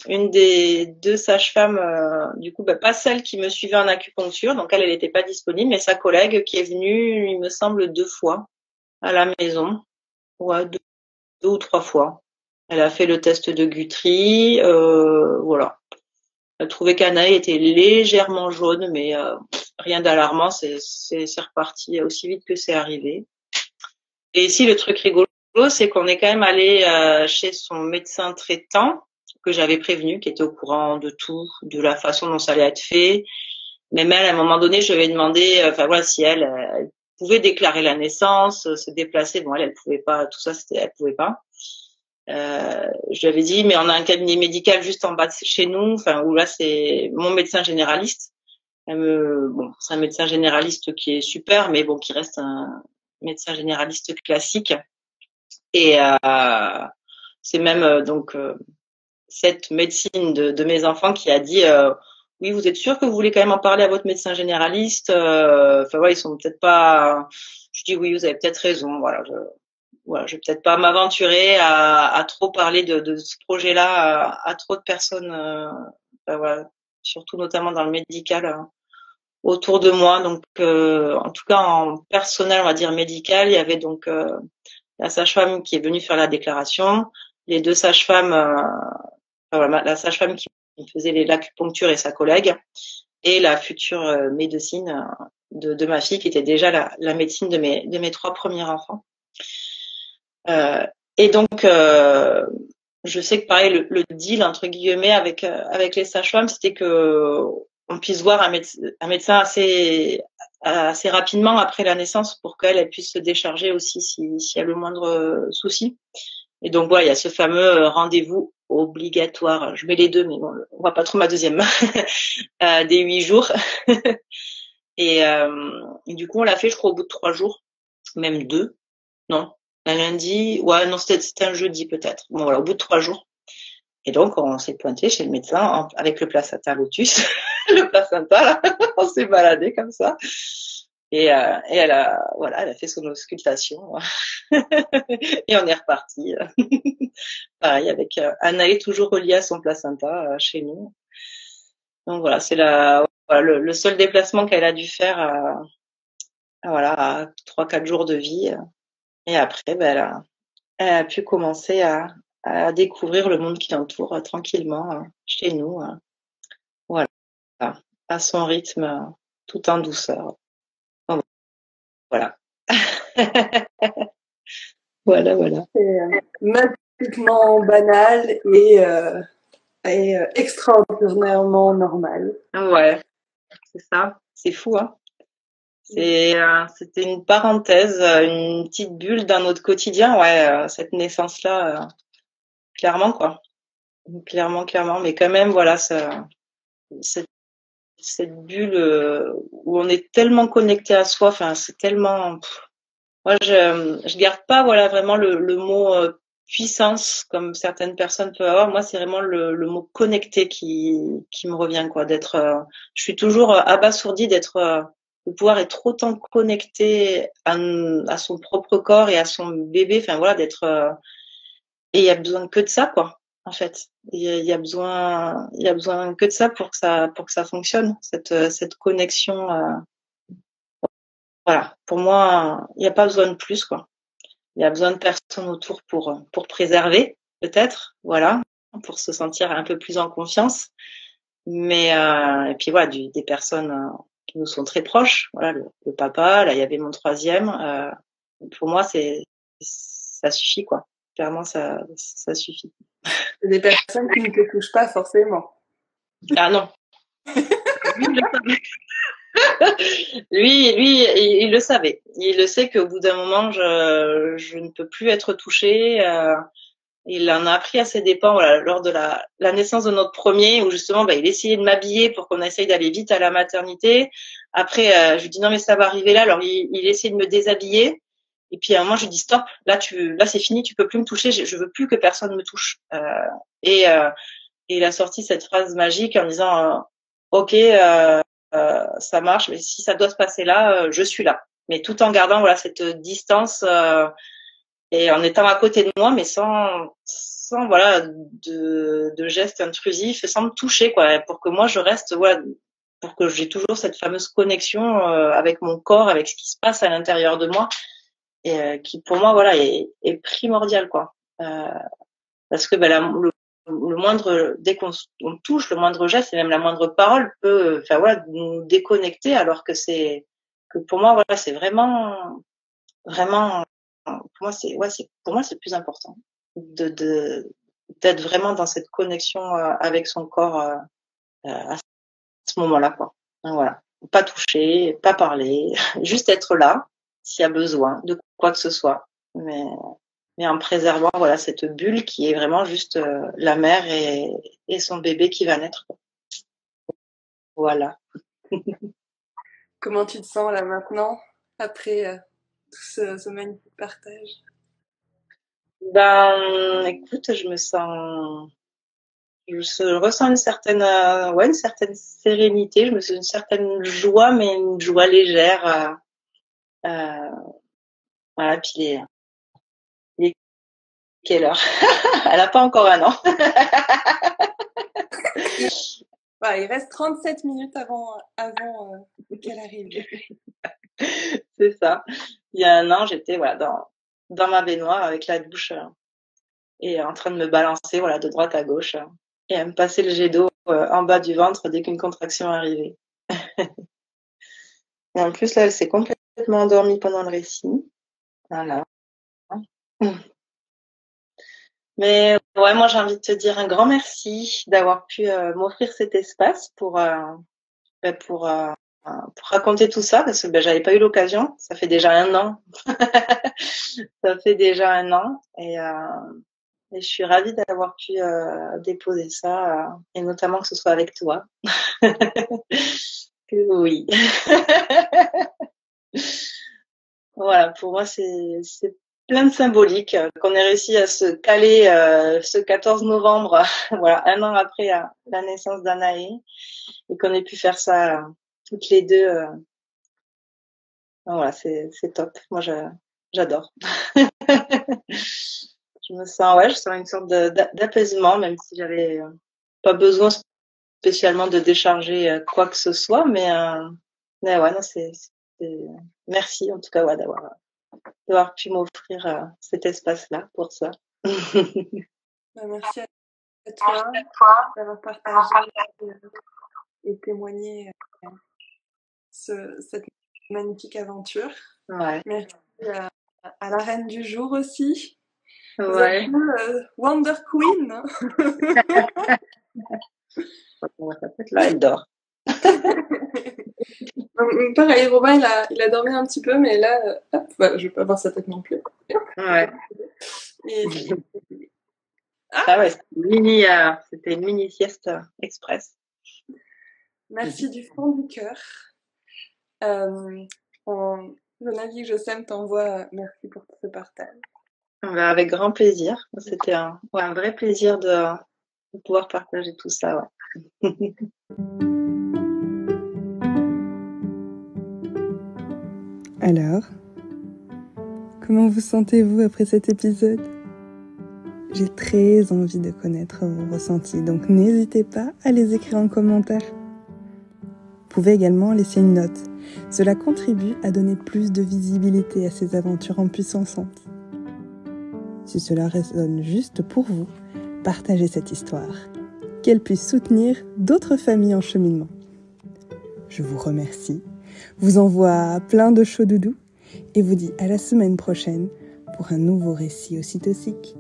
une des deux sages-femmes, du coup, pas celle qui me suivait en acupuncture, donc elle n'était pas disponible, mais sa collègue qui est venue, il me semble, 2 fois à la maison, ouais, 2 ou 3 fois. Elle a fait le test de Guthrie, voilà. Elle trouvait qu'Anaï était légèrement jaune, mais rien d'alarmant, c'est reparti aussi vite que c'est arrivé. Et ici, le truc rigolo, c'est qu'on est quand même allé chez son médecin traitant, que j'avais prévenu, qui était au courant de tout, de la façon dont ça allait être fait. Même elle, à un moment donné, je lui ai demandé, si elle pouvait déclarer la naissance, se déplacer. Bon, elle pouvait pas, tout ça, elle pouvait pas. Je lui avais dit, mais on a un cabinet médical juste en bas de chez nous, où là, c'est mon médecin généraliste. C'est un médecin généraliste qui est super, mais bon, qui reste un médecin généraliste classique. Et c'est même cette médecine de mes enfants qui a dit oui, vous êtes sûr que vous voulez quand même en parler à votre médecin généraliste? Enfin voilà, ils sont peut-être pas. Je dis oui, vous avez peut-être raison. Voilà, je vais peut-être pas m'aventurer à trop parler de ce projet-là à trop de personnes. Enfin, voilà, surtout notamment dans le médical autour de moi. Donc, en tout cas, en personnel, on va dire médical, il y avait donc la sage-femme qui est venue faire la déclaration, les deux sages-femmes, voilà, la sage-femme qui faisait l'acupuncture et sa collègue, et la future médecine de ma fille qui était déjà la médecine de mes trois premiers enfants. Et donc, je sais que pareil, le deal entre guillemets avec les sages-femmes, c'était que on puisse voir un médecin assez rapidement après la naissance pour qu'elle puisse se décharger aussi s'il y a le moindre souci. Et donc voilà, il y a ce fameux rendez-vous obligatoire. Je mets les deux, mais bon, on voit pas trop ma deuxième des 8 jours. Et du coup, on l'a fait, je crois, au bout de 3 jours, même 2. Non, un lundi, ouais, non, c'était un jeudi peut-être. Bon voilà, au bout de 3 jours. Et donc, on s'est pointé chez le médecin avec le placenta lotus, le placenta là, on s'est baladé comme ça. Et elle a fait son auscultation. Et on est reparti. Pareil, avec un œil toujours relié à son placenta chez nous. Donc voilà, c'est le seul déplacement qu'elle a dû faire à 3-4 jours de vie. Et après, elle a pu commencer à découvrir le monde qui l'entoure tranquillement chez nous. Voilà, à son rythme, tout en douceur. Donc, voilà. Voilà. C'est magiquement banal et extraordinairement normal. Ouais, c'est ça. C'est fou, hein. C'était une parenthèse, une petite bulle dans notre quotidien, ouais, cette naissance-là, clairement, quoi. Clairement. Mais quand même, voilà, cette, cette bulle où on est tellement connecté à soi, enfin, c'est tellement. Moi, je garde pas, voilà, vraiment le mot puissance comme certaines personnes peuvent avoir. Moi, c'est vraiment le mot connecté qui me revient, quoi. Je suis toujours abasourdie de pouvoir être autant connecté à son propre corps et à son bébé. Enfin voilà, et il y a besoin que de ça, quoi. En fait, il y a besoin que de ça pour que ça fonctionne, cette connexion. Voilà. Pour moi, il n'y a pas besoin de plus, quoi. Il y a besoin de personnes autour pour préserver, peut-être, voilà, pour se sentir un peu plus en confiance. Mais et puis voilà, des personnes qui nous sont très proches. Voilà, le papa, là, il y avait mon troisième. Pour moi, ça suffit, quoi. Clairement, ça suffit. C'est des personnes qui ne te touchent pas forcément. Ah non. Lui, il le savait. Il le sait qu'au bout d'un moment, je ne peux plus être touchée. Il en a appris à ses dépens, voilà, lors de la naissance de notre premier, où justement, il essayait de m'habiller pour qu'on essaye d'aller vite à la maternité. Après, je lui dis non mais ça va arriver là. Alors il essayait de me déshabiller. Et puis à un moment, je lui dis stop. Là c'est fini. Tu peux plus me toucher. Je veux plus que personne me touche. Et, euh, et il a sorti cette phrase magique en disant ok, ça marche, mais si ça doit se passer là, je suis là. Mais tout en gardant voilà cette distance et en étant à côté de moi, mais sans voilà de gestes intrusifs, sans me toucher quoi, pour que moi je reste voilà, pour que j'ai toujours cette fameuse connexion avec mon corps, avec ce qui se passe à l'intérieur de moi et qui pour moi voilà est primordial quoi. Parce que le moindre dès qu'on touche, le moindre geste et même la moindre parole peut enfin voilà nous déconnecter alors que pour moi voilà c'est vraiment pour moi c'est le plus important d'être vraiment dans cette connexion avec son corps à ce moment-là quoi. Donc, voilà, pas toucher, pas parler, juste être là s'il y a besoin de quoi que ce soit, mais en préservant voilà cette bulle qui est vraiment juste la mère et son bébé qui va naître quoi. Voilà. Comment tu te sens là maintenant, après tout ce magnifique partage? Ben écoute, je me sens je ressens une certaine sérénité, une certaine joie, mais une joie légère. Voilà, puis il est quelle heure? Elle a pas encore un an. Voilà, il reste 37 minutes avant qu'elle arrive. C'est ça. Il y a un an, j'étais dans ma baignoire avec la douche et en train de me balancer de droite à gauche et à me passer le jet d'eau en bas du ventre dès qu'une contraction arrivait. Et en plus là, elle s'est complètement endormie pendant le récit. Voilà. Mais ouais, moi j'ai envie de te dire un grand merci d'avoir pu m'offrir cet espace pour raconter tout ça parce que j'avais pas eu l'occasion. Ça fait déjà un an. Ça fait déjà un an et je suis ravie d'avoir pu déposer ça et notamment que ce soit avec toi. Que oui. Voilà, pour moi c'est plein de symbolique qu'on ait réussi à se caler ce 14 novembre, voilà, un an après la naissance d'Anaé, et qu'on ait pu faire ça toutes les deux. Voilà, c'est top. Moi, j'adore. Je sens une sorte d'apaisement, même si j'avais pas besoin spécialement de décharger quoi que ce soit, mais ouais, non, merci en tout cas, d'avoir pu m'offrir cet espace-là pour ça. Merci à toi d'avoir partagé et témoigné cette magnifique aventure. Ouais. Merci à la reine du jour aussi. Ouais. Wonder Queen. Là, elle dort. Pareil, Robin, il a dormi un petit peu, mais là, je vais pas voir sa tête non plus. Ouais. Et... ouais, c'était une mini sieste express. Merci du fond du cœur. Jonavie, je s'aime, t'envoie merci pour ce partage. Avec grand plaisir. C'était un vrai plaisir de pouvoir partager tout ça. Ouais. Alors, comment vous sentez-vous après cet épisode ? J'ai très envie de connaître vos ressentis, donc n'hésitez pas à les écrire en commentaire. Vous pouvez également laisser une note. Cela contribue à donner plus de visibilité à ces aventures empuissantes. Si cela résonne juste pour vous, partagez cette histoire, qu'elle puisse soutenir d'autres familles en cheminement. Je vous remercie, vous envoie plein de chaud doudou et vous dis à la semaine prochaine pour un nouveau récit ocytocique.